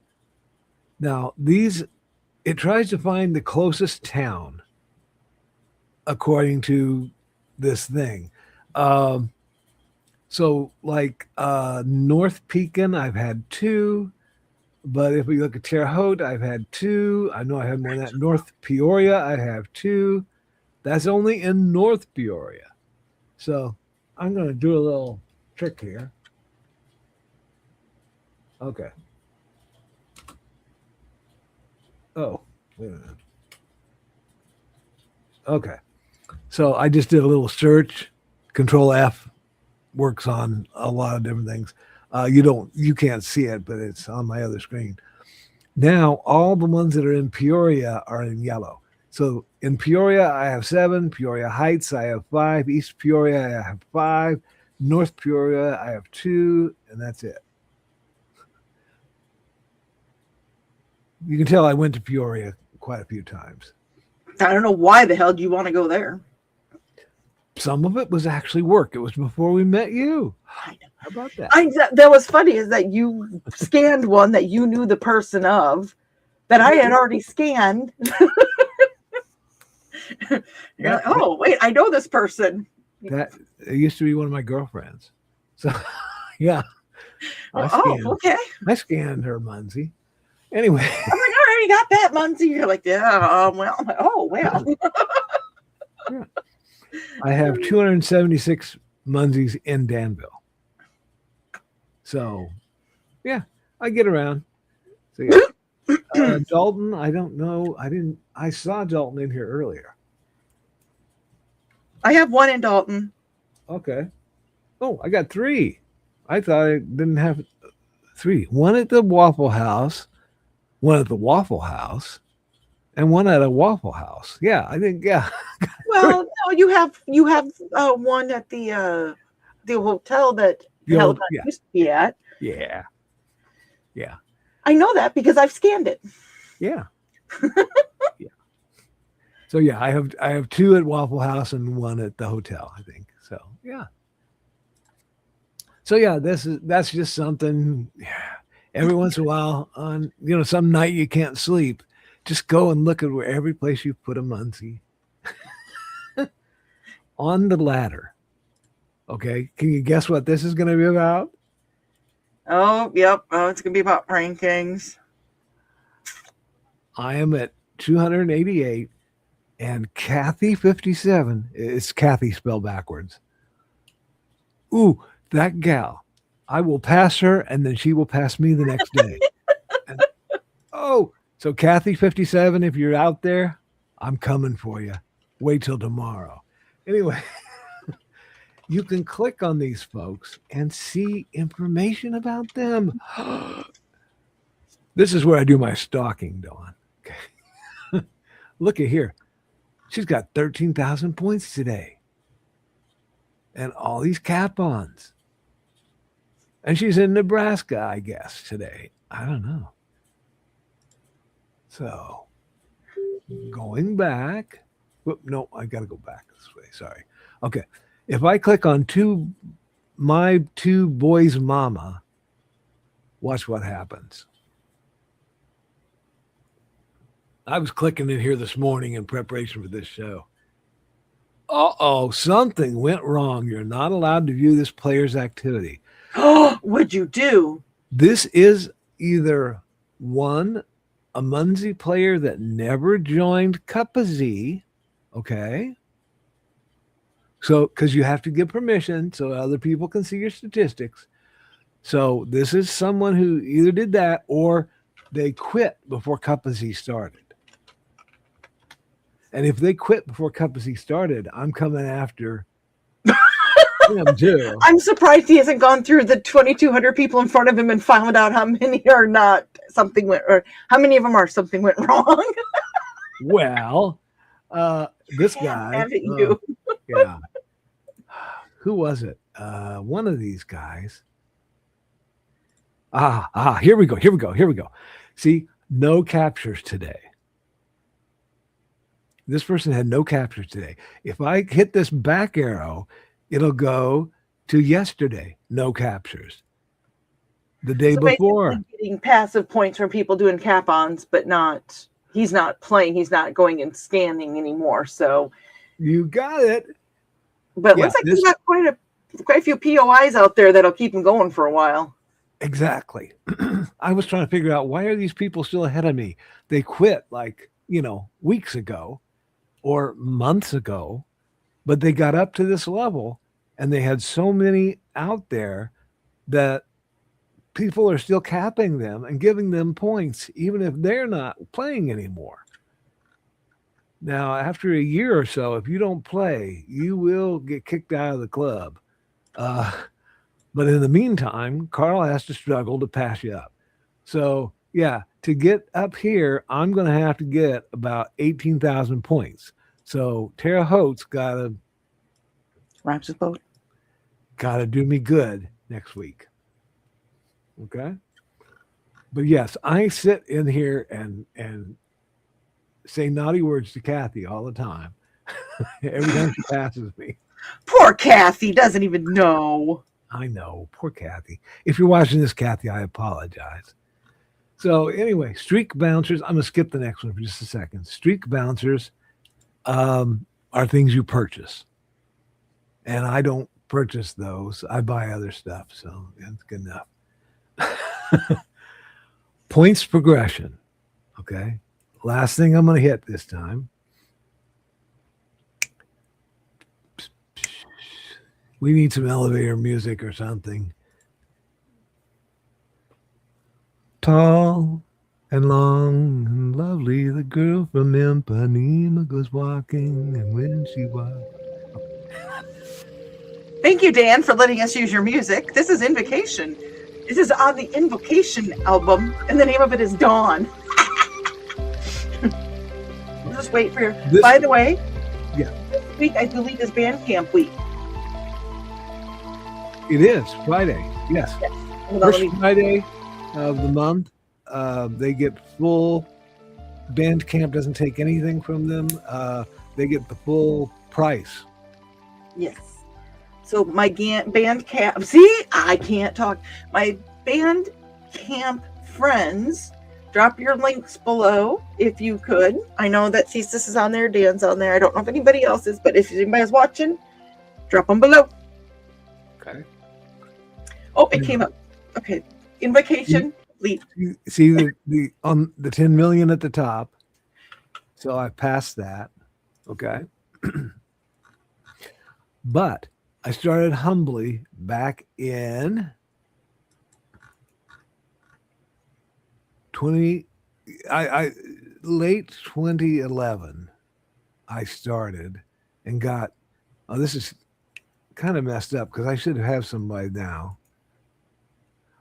now it tries to find the closest town according to this thing. So like North Pekin, I've had 2. But if we look at Terre Haute, I've had 2. I know I have more than that. North Peoria, I have 2. That's only in North Peoria. So I'm going to do a little trick here. Okay. Oh, wait a minute. Okay. So I just did a little search. Control F works on a lot of different things. You can't see it, but it's on my other screen. Now, all the ones that are in Peoria are in yellow. So in Peoria, I have 7. Peoria Heights, I have 5. East Peoria, I have 5. North Peoria, I have 2, and that's it. You can tell I went to Peoria quite a few times. I don't know why the hell do you want to go there? Some of it was actually work. It was before we met you. I know. How about that? That was funny is that you scanned one that you knew the person of that I had already scanned. You're like, oh, wait, I know this person. That it used to be one of my girlfriends. So, yeah. Okay. I scanned her Munzee. Anyway. I'm like, I already got that Munzee. You're like, yeah, well. Oh, well. Yeah. I have 276 Munzees in Danville. So, yeah, I get around. So, yeah. Dalton, I don't know. I saw Dalton in here earlier. I have 1 in Dalton. Okay. Oh, I got 3. I thought I didn't have 3. 1 at the Waffle House, 1 at the Waffle House, and 1 at a Waffle House. Yeah, I think, yeah. Well, no, you have 1 at the the hotel that Held used to be at. Yeah. I know that because I've scanned it. Yeah. Yeah. So yeah, I have 2 at Waffle House and 1 at the hotel, I think. So yeah. So yeah, that's just something. Yeah. Every once in a while, on some night you can't sleep, just go and look at where every place you put a Munzee on the ladder. Okay, can you guess what this is going to be about? Oh, yep. Oh, it's going to be about rankings. I am at 288, and Kathy 57. It's Kathy spelled backwards. Ooh, that gal. I will pass her, and then she will pass me the next day. And, so Kathy 57, if you're out there, I'm coming for you. Wait till tomorrow. Anyway, you can click on these folks and see information about them. This is where I do my stalking, Dawn. Okay. Look at here. She's got 13,000 points today. And all these cap-ons. And she's in Nebraska, I guess, today. I don't know. So, going back. Whoop, no, I got to go back this way. Sorry. Okay. If I click on my 2 boys' mama, watch what happens. I was clicking in here this morning in preparation for this show. Something went wrong. You're not allowed to view this player's activity. What'd you do? This is either one, a Munzee player that never joined Cuppazee, okay? So, because you have to give permission so other people can see your statistics. So this is someone who either did that or they quit before Cuppazee started. And if they quit before Cuppazee started, I'm coming after him too. I'm surprised he hasn't gone through the 2,200 people in front of him and found out how many are not something went, or how many of them are something went wrong. Well, this guy, yeah. Who was it? One of these guys. Here we go. See, no captures today. This person had no captures today. If I hit this back arrow, it'll go to yesterday. No captures. The day before. Getting passive points from people doing cap-ons, but he's not playing. He's not going and scanning anymore. So you got it. But it looks like he's got quite a few POIs out there that'll keep him going for a while. Exactly. I was trying to figure out, why are these people still ahead of me? They quit weeks ago or months ago, but they got up to this level and they had so many out there that people are still capping them and giving them points, even if they're not playing anymore. Now, after a year or so, if you don't play, you will get kicked out of the club. But in the meantime, Carl has to struggle to pass you up. So, yeah, to get up here, I'm going to have to get about 18,000 points. So Terre Haute's got to do me good next week. Okay? But yes, I sit in here and say naughty words to Kathy all the time. Every time she passes me. Poor Kathy doesn't even know. I know. Poor Kathy. If you're watching this, Kathy, I apologize. So anyway, streak bouncers. I'm going to skip the next one for just a second. Streak bouncers are things you purchase. And I don't purchase those. I buy other stuff. So that's good enough. Points progression. Okay. Last thing I'm going to hit this time. We need some elevator music or something. Tall and long and lovely, the girl from Ipanema goes walking, and when she walks. Thank you, Dan, for letting us use your music. This is Invocation. This is on the Invocation album, and the name of it is Dawn. Just wait for your... By the way, yeah, this week I believe is Bandcamp week. It is Friday. Yes. Yes. Hold on, First let me- Friday of the month. They get full. Bandcamp doesn't take anything from them. They get the full price. Yes. So my band camp. See, I can't talk. My band camp friends, drop your links below if you could. I know that Thesis is on there, Dan's on there. I don't know if anybody else is, but if anybody's watching, drop them below. Okay. Oh, it came up. Okay. Invocation. Lead. You see the on the 10 million at the top. So I passed that. Okay. But I started humbly back in 20 I late 2011 I started and got this is kind of messed up because I should have some by now.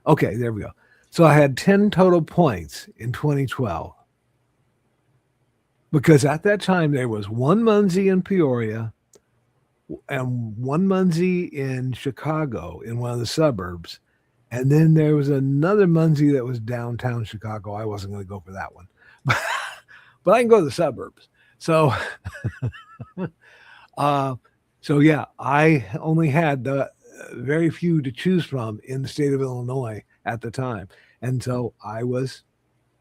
Okay, there we go. So I had 10 total points in 2012. Because at that time there was one Munzee in Peoria and one Munzee in Chicago in one of the suburbs. And then there was another Munzee that was downtown Chicago. I wasn't going to go for that one. But I can go to the suburbs. So so yeah, I only had the very few to choose from in the state of Illinois at the time. And so I was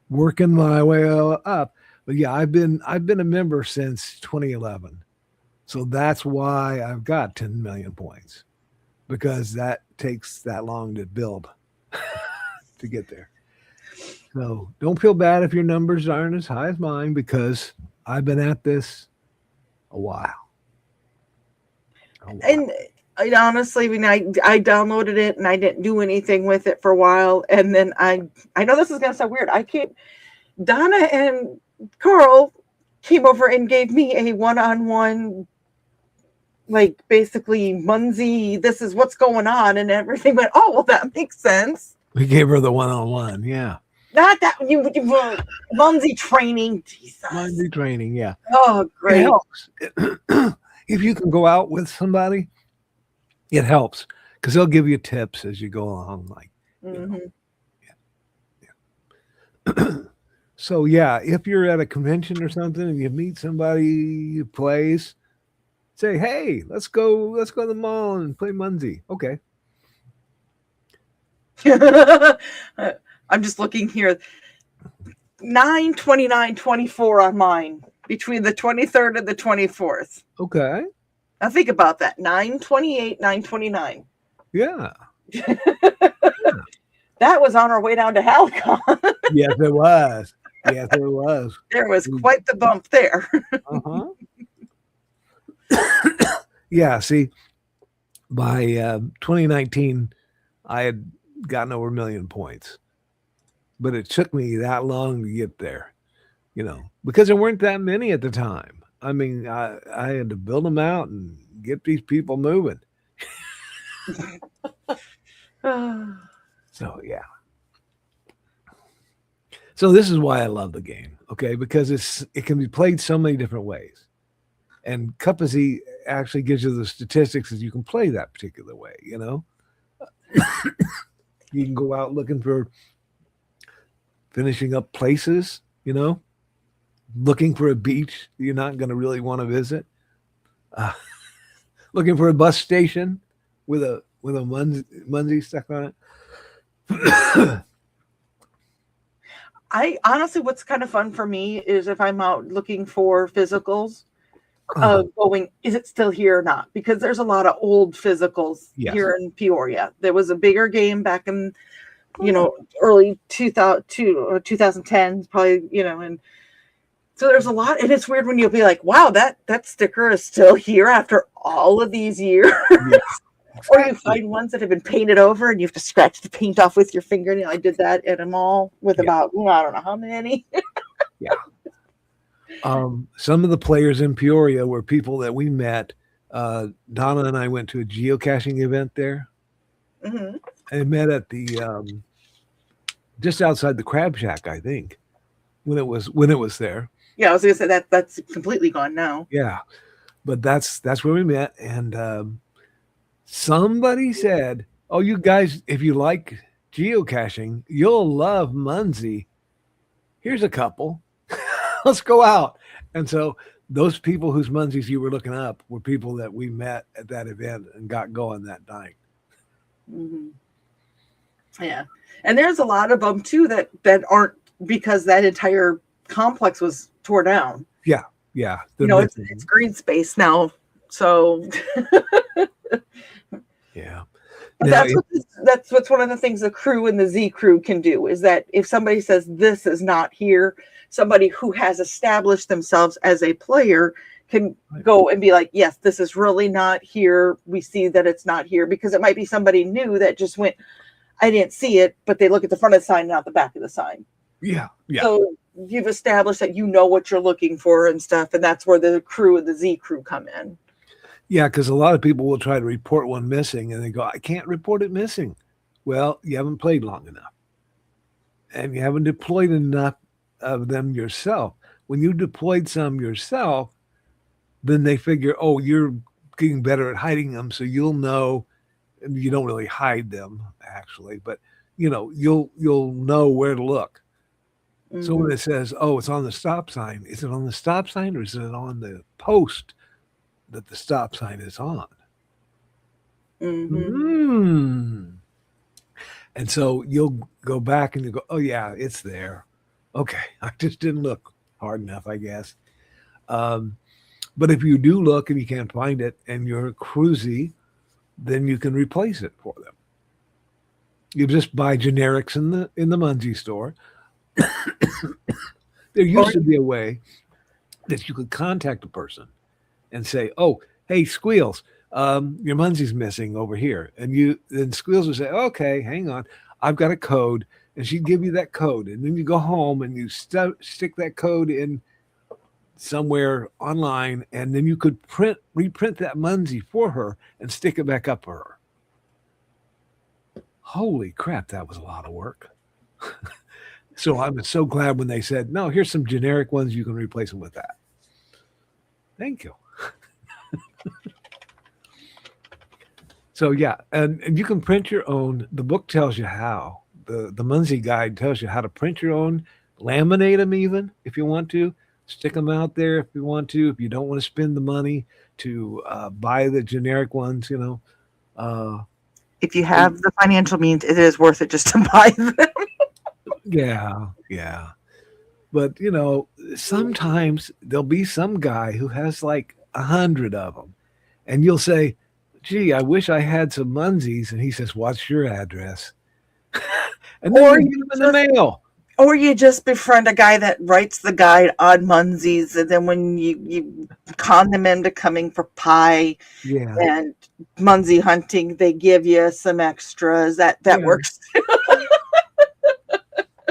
working my way up. But yeah, I've been a member since 2011. So that's why I've got 10 million points, because that takes that long to build to get there. So don't feel bad if your numbers aren't as high as mine, because I've been at this a while. And honestly, when I downloaded it and I didn't do anything with it for a while, and then I know this is gonna sound weird. Donna and Carl came over and gave me a one-on-one, like basically Munzee, this is what's going on, and everything went, oh well, that makes sense. We gave her the one-on-one, yeah. Not that you Munzee training, Jesus. Munzee training, yeah. Oh, great. It helps. If you can go out with somebody, it helps because they'll give you tips as you go along. Like, yeah. So yeah, if you're at a convention or something and you meet somebody who plays, say, "Hey, let's go to the mall and play Munzee." Okay. I'm just looking here. 9/29/24 on mine, between the 23rd and the 24th. Okay. Now think about that. 9/28, 9/29. Yeah. That was on our way down to Halcon. Yes, it was. Yes, it was. There was quite the bump there. Uh-huh. Yeah, see, by 2019, I had gotten over 1 million points. But it took me that long to get there, because there weren't that many at the time. I mean, I had to build them out and get these people moving. So, yeah. So this is why I love the game, okay? Because it can be played so many different ways. And Cuppazee actually gives you the statistics that you can play that particular way, You can go out looking for finishing up places, looking for a beach you're not going to really want to visit, looking for a bus station with a Munzee stuck on it. I honestly, what's kind of fun for me is if I'm out looking for physicals, going, is it still here or not? Because there's a lot of old physicals here in Peoria. There was a bigger game back in, early 2010s, probably, and so there's a lot. And it's weird when you'll be like, wow, that sticker is still here after all of these years. Yes. Or you find ones that have been painted over and you have to scratch the paint off with your fingernail. I did that at a mall with about, I don't know how many. Yeah. Some of the players in Peoria were people that we met. Donna and I went to a geocaching event there. Mm-hmm. And met at the just outside the Crab Shack, I think, when it was there. Yeah, I was gonna say that's completely gone now. Yeah, but that's where we met, and somebody said, Oh, you guys, if you like geocaching, you'll love Munzee. Here's a couple. Let's go out. And so those people whose Munzees you were looking up were people that we met at that event and got going that night. Mm-hmm. Yeah. And there's a lot of them too that aren't, because that entire complex was tore down. Yeah. Yeah. It's green space now. So yeah. But Now, that's what's one of the things the crew and the Z crew can do, is that if somebody says this is not here, somebody who has established themselves as a player can go and be like, yes, this is really not here. We see that it's not here, because it might be somebody new that just went, I didn't see it, but they look at the front of the sign, not the back of the sign. Yeah. So you've established that you know what you're looking for and stuff, and that's where the crew and the Z crew come in. Yeah, because a lot of people will try to report one missing and they go, I can't report it missing. Well, you haven't played long enough. And you haven't deployed enough of them yourself. When you deployed some yourself, then they figure, oh, you're getting better at hiding them, so you'll know. And you don't really hide them, actually, but you'll know where to look. Mm-hmm. So when it says, oh, it's on the stop sign, is it on the stop sign or is it on the post that the stop sign is on? Mm-hmm. And so you'll go back and you go, oh yeah, it's there. Okay, I just didn't look hard enough, I guess. But if you do look and you can't find it and you're cruisy, then you can replace it for them. You just buy generics in the Munzee store. There used to be a way that you could contact a person and say, oh, hey, Squeals, your Munzee's missing over here. And then Squeals would say, okay, hang on, I've got a code. And she'd give you that code. And then you go home and you stick that code in somewhere online, and then you could reprint that Munzee for her and stick it back up for her. Holy crap, that was a lot of work. So I was so glad when they said, no, here's some generic ones, you can replace them with that. Thank you. So yeah, and you can print your own. The book tells you how. The Munzee guide tells you how to print your own, laminate them even if you want to, stick them out there if you want to. If you don't want to spend the money to buy the generic ones, if you have the financial means, it is worth it just to buy them. Yeah. But sometimes there'll be some guy who has like 100 of them, and you'll say, gee, I wish I had some Munzees. And he says, what's your address? And then you get them in the mail. Or you just befriend a guy that writes the guide on Munzees, and then when you con them into coming for pie and Munzee hunting, they give you some extras. That works.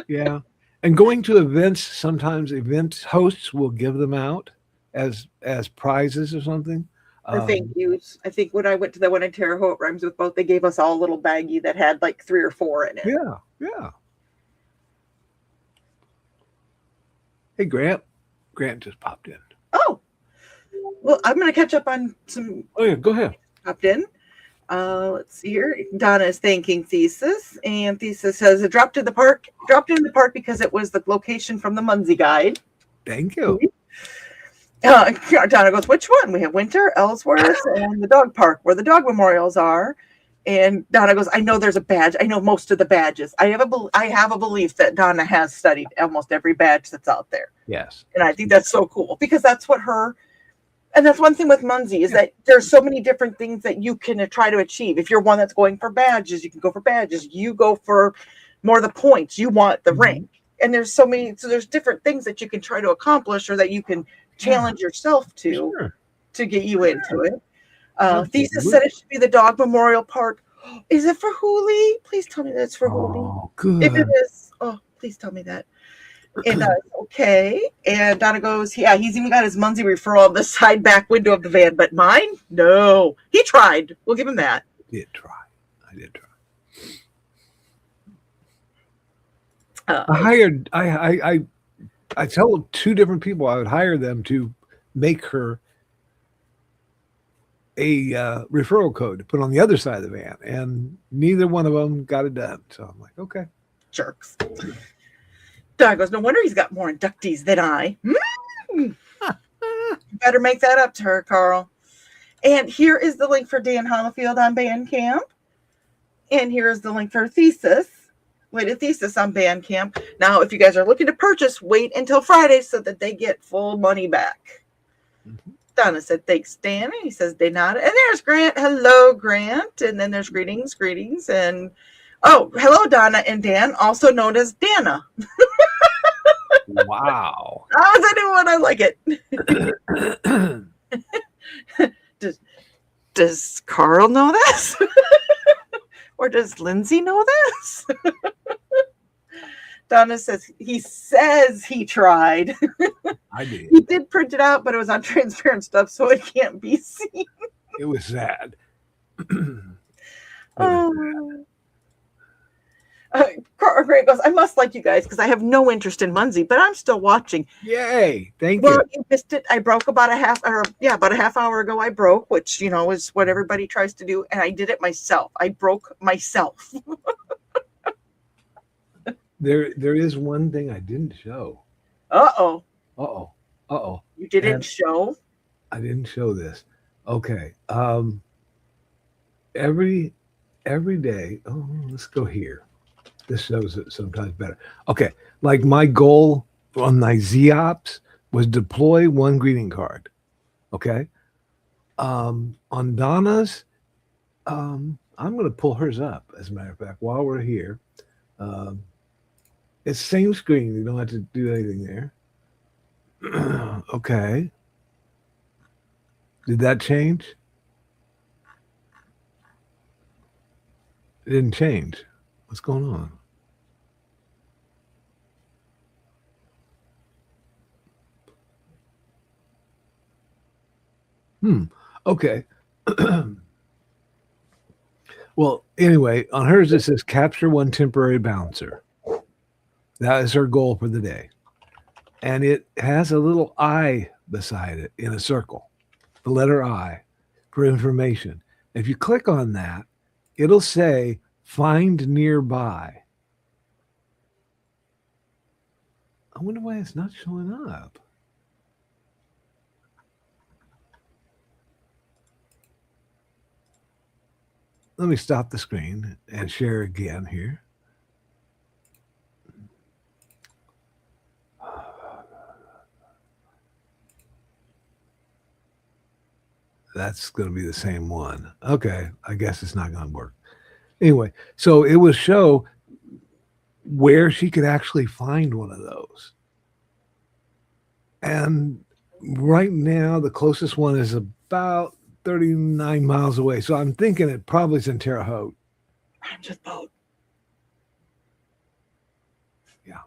Yeah. And going to events, sometimes event hosts will give them out as prizes or something. Or thank yous. I think when I went to the one in Terre Haute Rhymes with Both, they gave us all a little baggie that had like 3 or 4 in it. Yeah. Hey, Grant. Grant just popped in. Oh. Well, I'm going to catch up on some. Oh, yeah. Go ahead. Popped in. Let's see here. Donna is thanking Thesis. And Thesis says, it dropped in the park because it was the location from the Munzee guide. Thank you. Donna goes, which one? We have Winter, Ellsworth, and the dog park where the dog memorials are. And Donna goes, I know there's a badge. I know most of the badges. I have a belief that Donna has studied almost every badge that's out there. Yes. And I think that's so cool, because that's what and that's one thing with Munzee is that there's so many different things that you can try to achieve. If you're one that's going for badges, you can go for badges. You go for more of the points. You want the rank. And there's there's different things that you can try to accomplish, or that you can challenge yourself to get you into it. Thesis said it should be the dog memorial park. Is it for Hooli? Please tell me that it's for Hooli. Oh, good. If it is, please tell me that. And okay. And Donna goes, yeah, he's even got his Munzee referral on the side back window of the van, but mine, no. He tried. We'll give him that. I did try. I tell 2 different people I would hire them to make her a referral code to put on the other side of the van, and neither one of them got it done. So I'm like, okay. Jerks. Don goes, no wonder he's got more inductees than I. Better make that up to her, Carl. And here is the link for Dan Hollifield on Bandcamp. And here's the link for Thesis. Wait, a Thesis on Bandcamp. Now, if you guys are looking to purchase, wait until Friday so that they get full money back. Mm-hmm. Donna said, thanks, Dan. And he says, they nodded. And there's Grant. Hello, Grant. And then there's greetings. And, oh, hello, Donna and Dan, also known as Dana. Wow. How's anyone? I like it. Does Carl know this? Or does Lindsay know this? Donna says he tried. I did. He did print it out, but it was on transparent stuff, so it can't be seen. It was sad. Greg goes, I must like you guys because I have no interest in Munzee, but I'm still watching. Yay! Thank you. You missed it. I broke about a half hour ago. I broke, which is what everybody tries to do, and I did it myself. I broke myself. There is one thing I didn't show. Uh-oh. You didn't show? I didn't show this. Okay. Every day. Oh, let's go here. This shows it sometimes better. Okay. Like my goal on my Z-Ops was deploy one greeting card. Okay. On Donna's, I'm going to pull hers up, as a matter of fact, while we're here. It's same screen. You don't have to do anything there. Okay. Did that change? It didn't change. What's going on? Okay. Well, anyway, on hers it says capture one temporary bouncer. That is her goal for the day. And it has a little I beside it in a circle, the letter I, for information. If you click on that, it'll say find nearby. I wonder why it's not showing up. Let me stop the screen and share again here. That's going to be the same one. Okay, I guess it's not going to work. Anyway, so it will show where she could actually find one of those. And right now, the closest one is about 39 miles away. So I'm thinking it probably is in Terre Haute. I'm just boat. Yeah.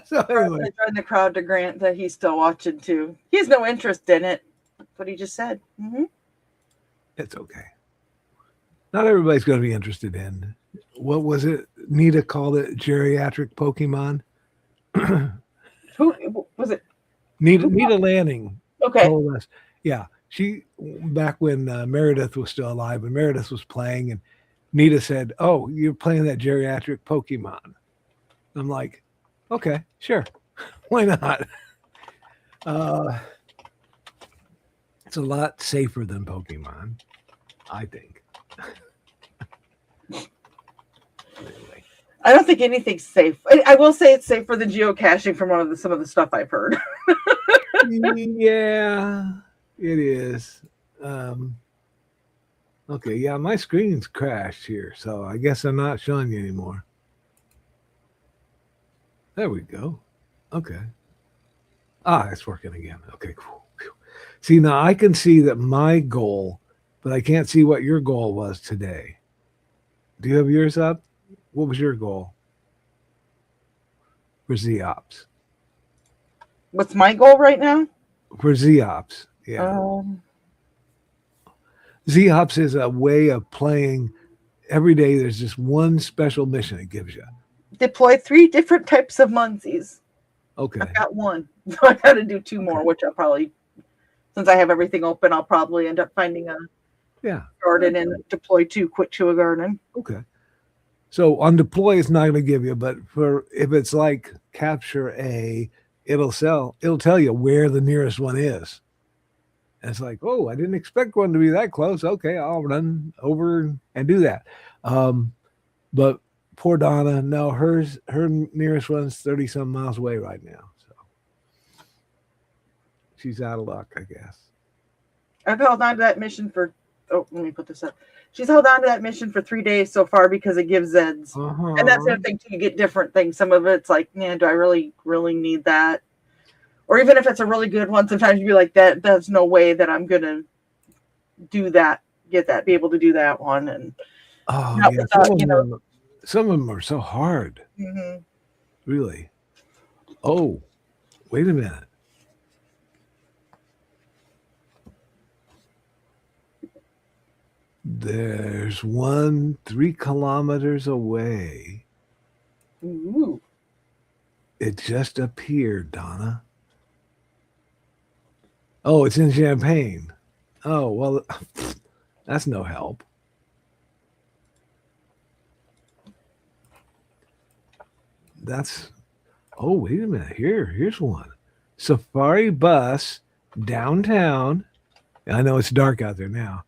So anyway. I joined the crowd to Grant that he's still watching too. He has no interest in it. That's what he just said. Mm-hmm. It's okay. Not everybody's going to be interested in. What was it? Nita called it geriatric Pokemon. Who was it? Nita Lanning. Okay. Told us. Yeah. She, back when Meredith was still alive, when Meredith was playing, and Nita said, "Oh, you're playing that geriatric Pokemon." I'm like, okay, sure. Why not? It's a lot safer than Pokemon, I think. Anyway. I don't think anything's safe. I will say it's safer than geocaching from some of the stuff I've heard. Yeah, it is. Okay, yeah, my screen's crashed here, so I guess I'm not showing you anymore. There we go. Okay. It's working again. Okay, cool. See, now I can see that my goal, but I can't see what your goal was today. Do you have yours up? What was your goal for Z-Ops? What's my goal right now? For Z-Ops, yeah. Z-Ops is a way of playing every day. There's just one special mission it gives you. Deploy 3 different types of Munzees. Okay. I've got one. So I got to do 2 more, which I'll probably since I have everything open, I'll probably end up finding a garden and deploy 2 quick to a garden. Okay. So on deploy, it's not going to give you, but if it's like capture A, it'll tell you where the nearest one is. And it's like, oh, I didn't expect one to be that close. Okay, I'll run over and do that. But poor Donna, no, her nearest one's 30 some miles away right now. So she's out of luck, I guess. I've held on to that mission for, let me put this up. She's held on to that mission for 3 days so far because it gives Zeds. And that's the other thing too, you get different things. Some of it's like, man, do I really need that? Or even if it's a really good one, sometimes you'd be like, there's no way that I'm gonna do that, be able to do that one. And some of them are so hard. Mm-hmm. Really. Oh, wait a minute. There's one 3 kilometers away. Ooh. It just appeared, Donna. Oh, it's in Champaign. Oh, well, that's no help. Oh, wait a minute. Here's one. Safari bus downtown. I know it's dark out there now.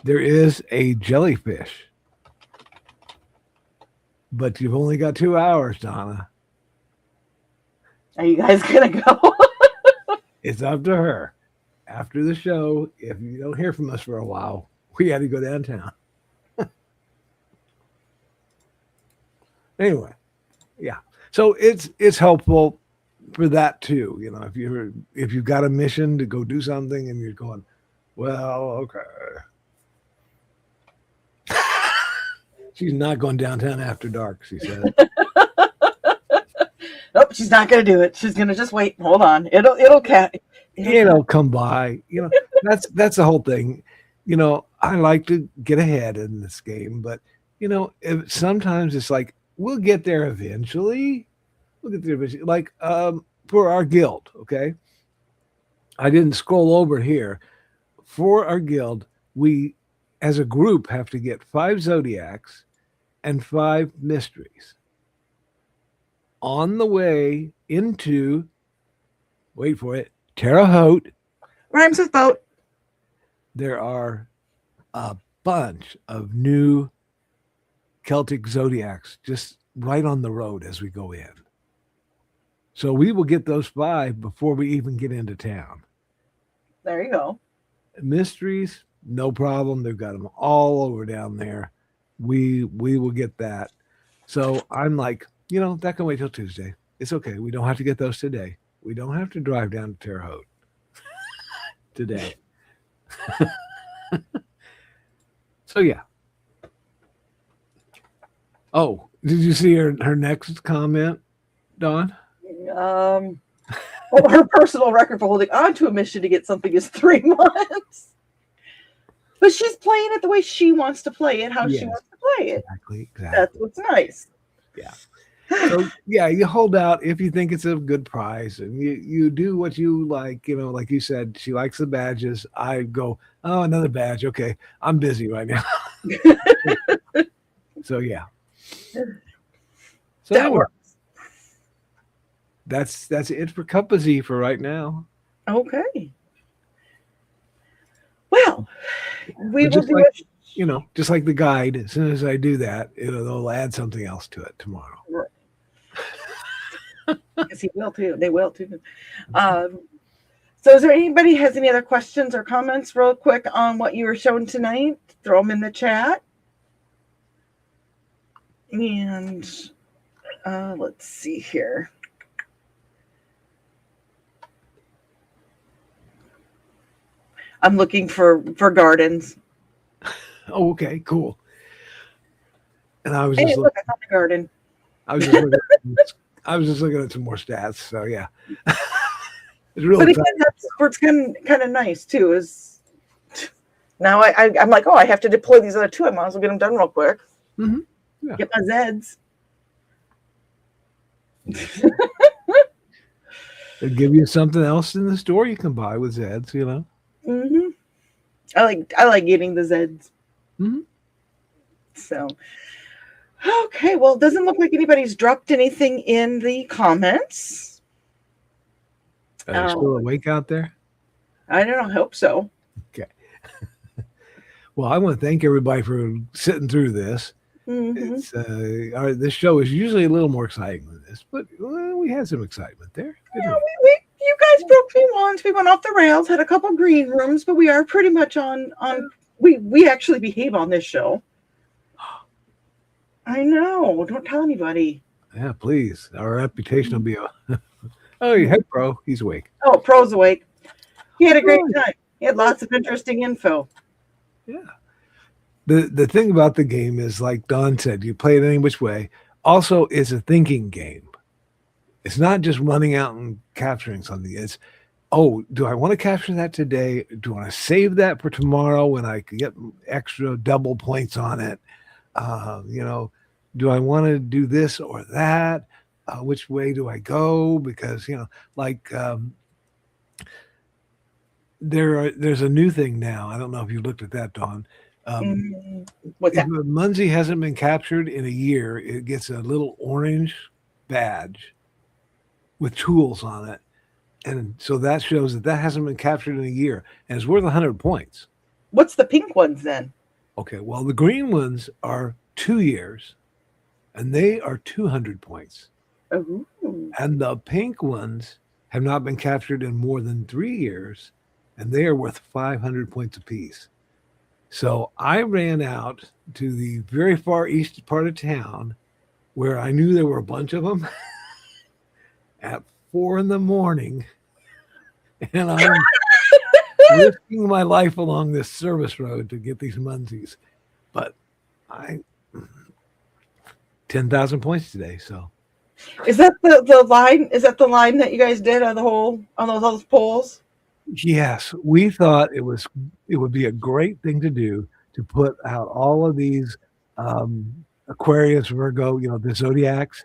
There is a jellyfish. But you've only got 2 hours, Donna. Are you guys going to go? It's up to her. After the show, if you don't hear from us for a while, we got to go downtown. Anyway, yeah. So it's helpful for that too. You know, if you've got a mission to go do something and you're going, well, okay. She's not going downtown after dark, she said. Nope, she's not going to do it. She's going to just wait. Hold on. It'll come by. You know, that's the whole thing. You know, I like to get ahead in this game, but you know, sometimes it's like we'll get there eventually. Like for our guild, okay? I didn't scroll over here. For our guild, we as a group have to get 5 zodiacs and 5 mysteries. On the way into, wait for it, Terre Haute. Rhymes with boat. There are a bunch of new Celtic zodiacs just right on the road as we go in. So we will get those 5 before we even get into town. There you go. Mysteries, no problem. They've got them all over down there. We will get that. So I'm like, you know, that can wait till Tuesday. It's okay. We don't have to get those today. We don't have to drive down to Terre Haute today. So yeah. Oh, did you see her next comment, Dawn? Well, her personal record for holding on to a mission to get something is 3 months. But she's playing it the way she wants to play it, how she wants to play it. Exactly. That's what's nice. Yeah. So yeah, you hold out if you think it's a good prize, and you do what you like. You know, like you said, she likes the badges. I go, oh, another badge. Okay, I'm busy right now. So yeah. So that works. That's it for Cuppazee for right now. Okay. Well, we will do it. You know, just like the guide. As soon as I do that, they'll add something else to it tomorrow. Right. Yes, he will too. They will too. So, is there anybody has any other questions or comments, real quick, on what you were shown tonight? Throw them in the chat. And let's see here. I'm looking for gardens. Oh, okay, cool. And I was hey, just look, I found the garden. I was just looking at some more stats. So yeah, it's really. But again, that's where it's kind of nice too. Is now I'm like, oh, I have to deploy these other 2. I might as well get them done real quick. Mm-hmm. Yeah. Get my Zeds. They'll give you something else in the store you can buy with Zeds, you know. Mm-hmm. I like getting the Zeds. Mm-hmm. So, okay. Well, it doesn't look like anybody's dropped anything in the comments. Are they still awake out there? I don't know. I hope so. Okay. Well, I want to thank everybody for sitting through this. Mm-hmm. It's this show is usually a little more exciting than this, but we had some excitement there. Yeah, you guys broke me once. We went off the rails, had a couple green rooms, but we are pretty much on. We actually behave on this show. I know. Don't tell anybody. Yeah, please. Our reputation will be. Oh, hey, Pro. He's awake. Oh, Pro's awake. He had a great time. He had lots of interesting info. Yeah. The thing about the game is, like Don said, you play it any which way. Also, it's a thinking game. It's not just running out and capturing something. It's, oh, do I want to capture that today? Do I want to save that for tomorrow when I can get extra double points on it? You know, do I want to do this or that? Which way do I go? Because, you know, like there's a new thing now. I don't know if you looked at that, Dawn. What's that? If a Munzee hasn't been captured in a year, it gets a little orange badge with tools on it. And so that shows that hasn't been captured in a year. And it's worth 100 points. What's the pink ones then? Okay, well, the green ones are 2 years, and they are 200 points. Ooh. And the pink ones have not been captured in more than 3 years, and they are worth 500 points apiece. So I ran out to the very far east part of town where I knew there were a bunch of them at 4 a.m. And I'm risking my life along this service road to get these Munzees. But 10,000 points today. So is that the line? Is that the line that you guys did on those polls? Yes, we thought it would be a great thing to do to put out all of these Aquarius, Virgo, you know, the zodiacs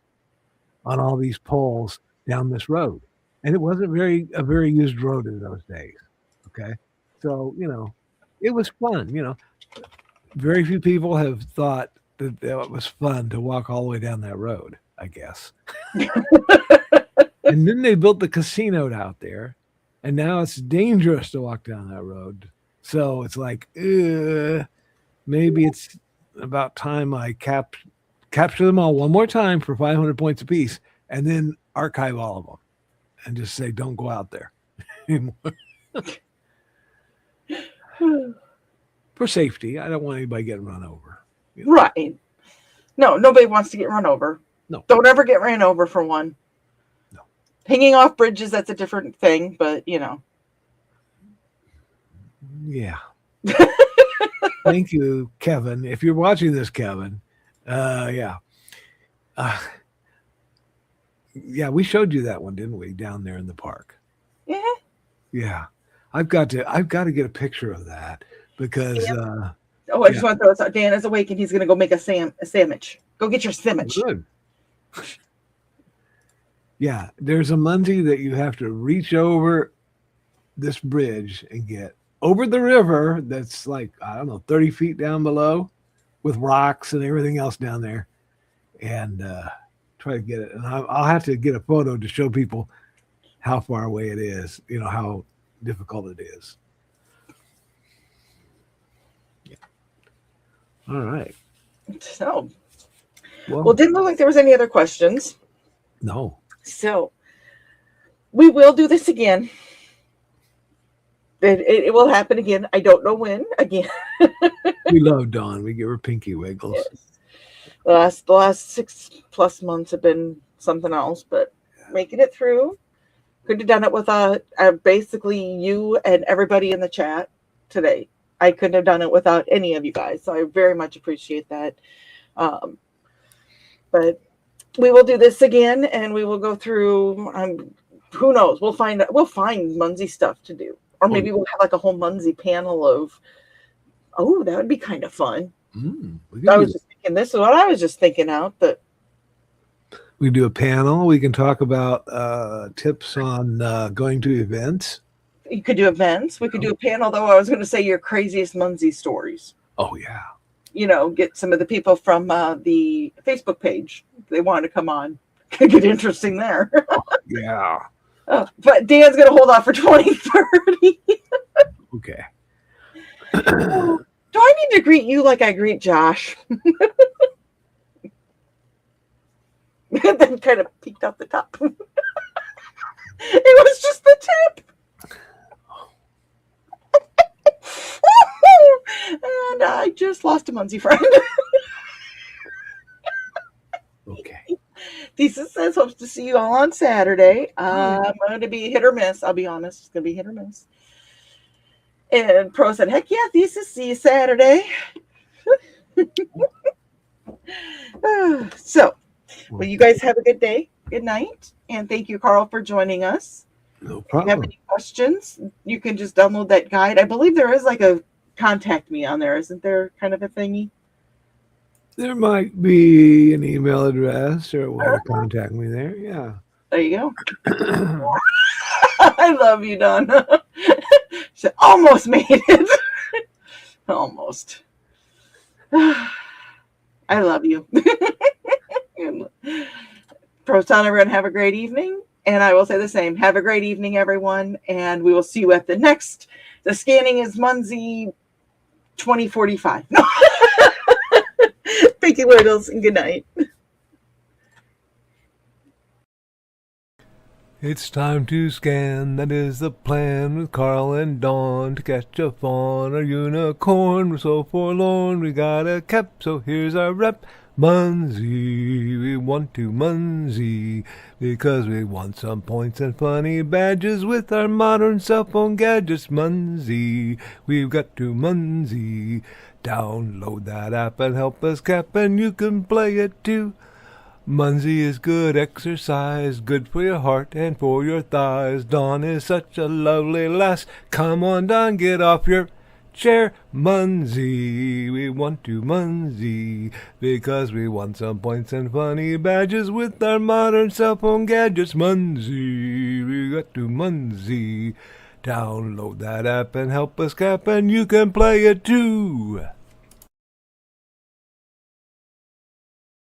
on all these poles down this road. And it wasn't a very used road in those days. Okay. So, you know, it was fun. You know, very few people have thought that it was fun to walk all the way down that road, I guess. And then they built the casino out there. And now it's dangerous to walk down that road. So it's like, maybe it's about time I capture them all one more time for 500 points apiece and then archive all of them and just say, don't go out there anymore. For safety. I don't want anybody getting run over. You know? Right. No, nobody wants to get run over. No. Don't ever get ran over for one. Hanging off bridges, that's a different thing, but you know. Yeah. Thank you, Kevin. If you're watching this, Kevin, yeah. Yeah, we showed you that one, didn't we? Down there in the park. Yeah. Yeah. I've got to get a picture of that because I just want to throw this out. Dan is awake and he's gonna go make a sandwich. Go get your sandwich. Good. Yeah, there's a Munzee that you have to reach over this bridge and get over the river that's like, I don't know, 30 feet down below with rocks and everything else down there and try to get it. And I'll have to get a photo to show people how far away it is, you know, how difficult it is. Yeah. All right. So, well, didn't look like there was any other questions. No. So we will do this again. It will happen again. I don't know when again. We love Dawn. We give her pinky wiggles. Yes. The last 6+ months have been something else, but making it through. Could have done it without basically you and everybody in the chat today. I couldn't have done it without any of you guys. So I very much appreciate that. But we will do this again, and we will go through. Who knows? We'll find Munzee stuff to do, or maybe we'll have like a whole Munzee panel of. Oh, that would be kind of fun. I was just thinking. This is what I was just thinking out. That We do a panel. We can talk about tips on going to events. You could do events. We could do a panel, though. I was going to say your craziest Munzee stories. Oh, yeah. Get some of the people from the Facebook page. They want to come on. Could get interesting there. Yeah. But Dan's going to hold off for 2030. Okay. Do I need to greet you like I greet Josh? Then kind of peeked out the top. It was just the tip. And I just lost a Munzee friend. Okay. Thesis says hopes to see you all on Saturday. I'm going to be hit or miss. I'll be honest. It's going to be hit or miss. And Pro said, heck yeah, Thesis, see you Saturday. So, well, you guys have a good day. Good night. And thank you, Carl, for joining us. No If you problem. have any questions, you can just download that guide. I believe there is like a contact me on there. Isn't there kind of a thingy? There might be an email address or a way to contact me there. Yeah. There you go. I love you, Donna. She almost made it. Almost. I love you. Proton, everyone, have a great evening. And I will say the same. Have a great evening, everyone. And we will see you at the next. The scanning is Munzee 2045. Thank you, Littles, and good night. It's time to scan, that is the plan, with Carl and Dawn to catch a fawn or unicorn. We're so forlorn, we got a cap, so here's our rep. Munzee, we want to Munzee, because we want some points and funny badges with our modern cell phone gadgets. Munzee, we've got to Munzee. Download that app and help us cap, and you can play it too. Munzee is good exercise, good for your heart and for your thighs. Dawn is such a lovely lass. Come on, Dawn, get off your chair. Munzee, we want to Munzee, because we want some points and funny badges with our modern cell phone gadgets. Munzee, we got to Munzee. Download that app and help us cap, and you can play it too.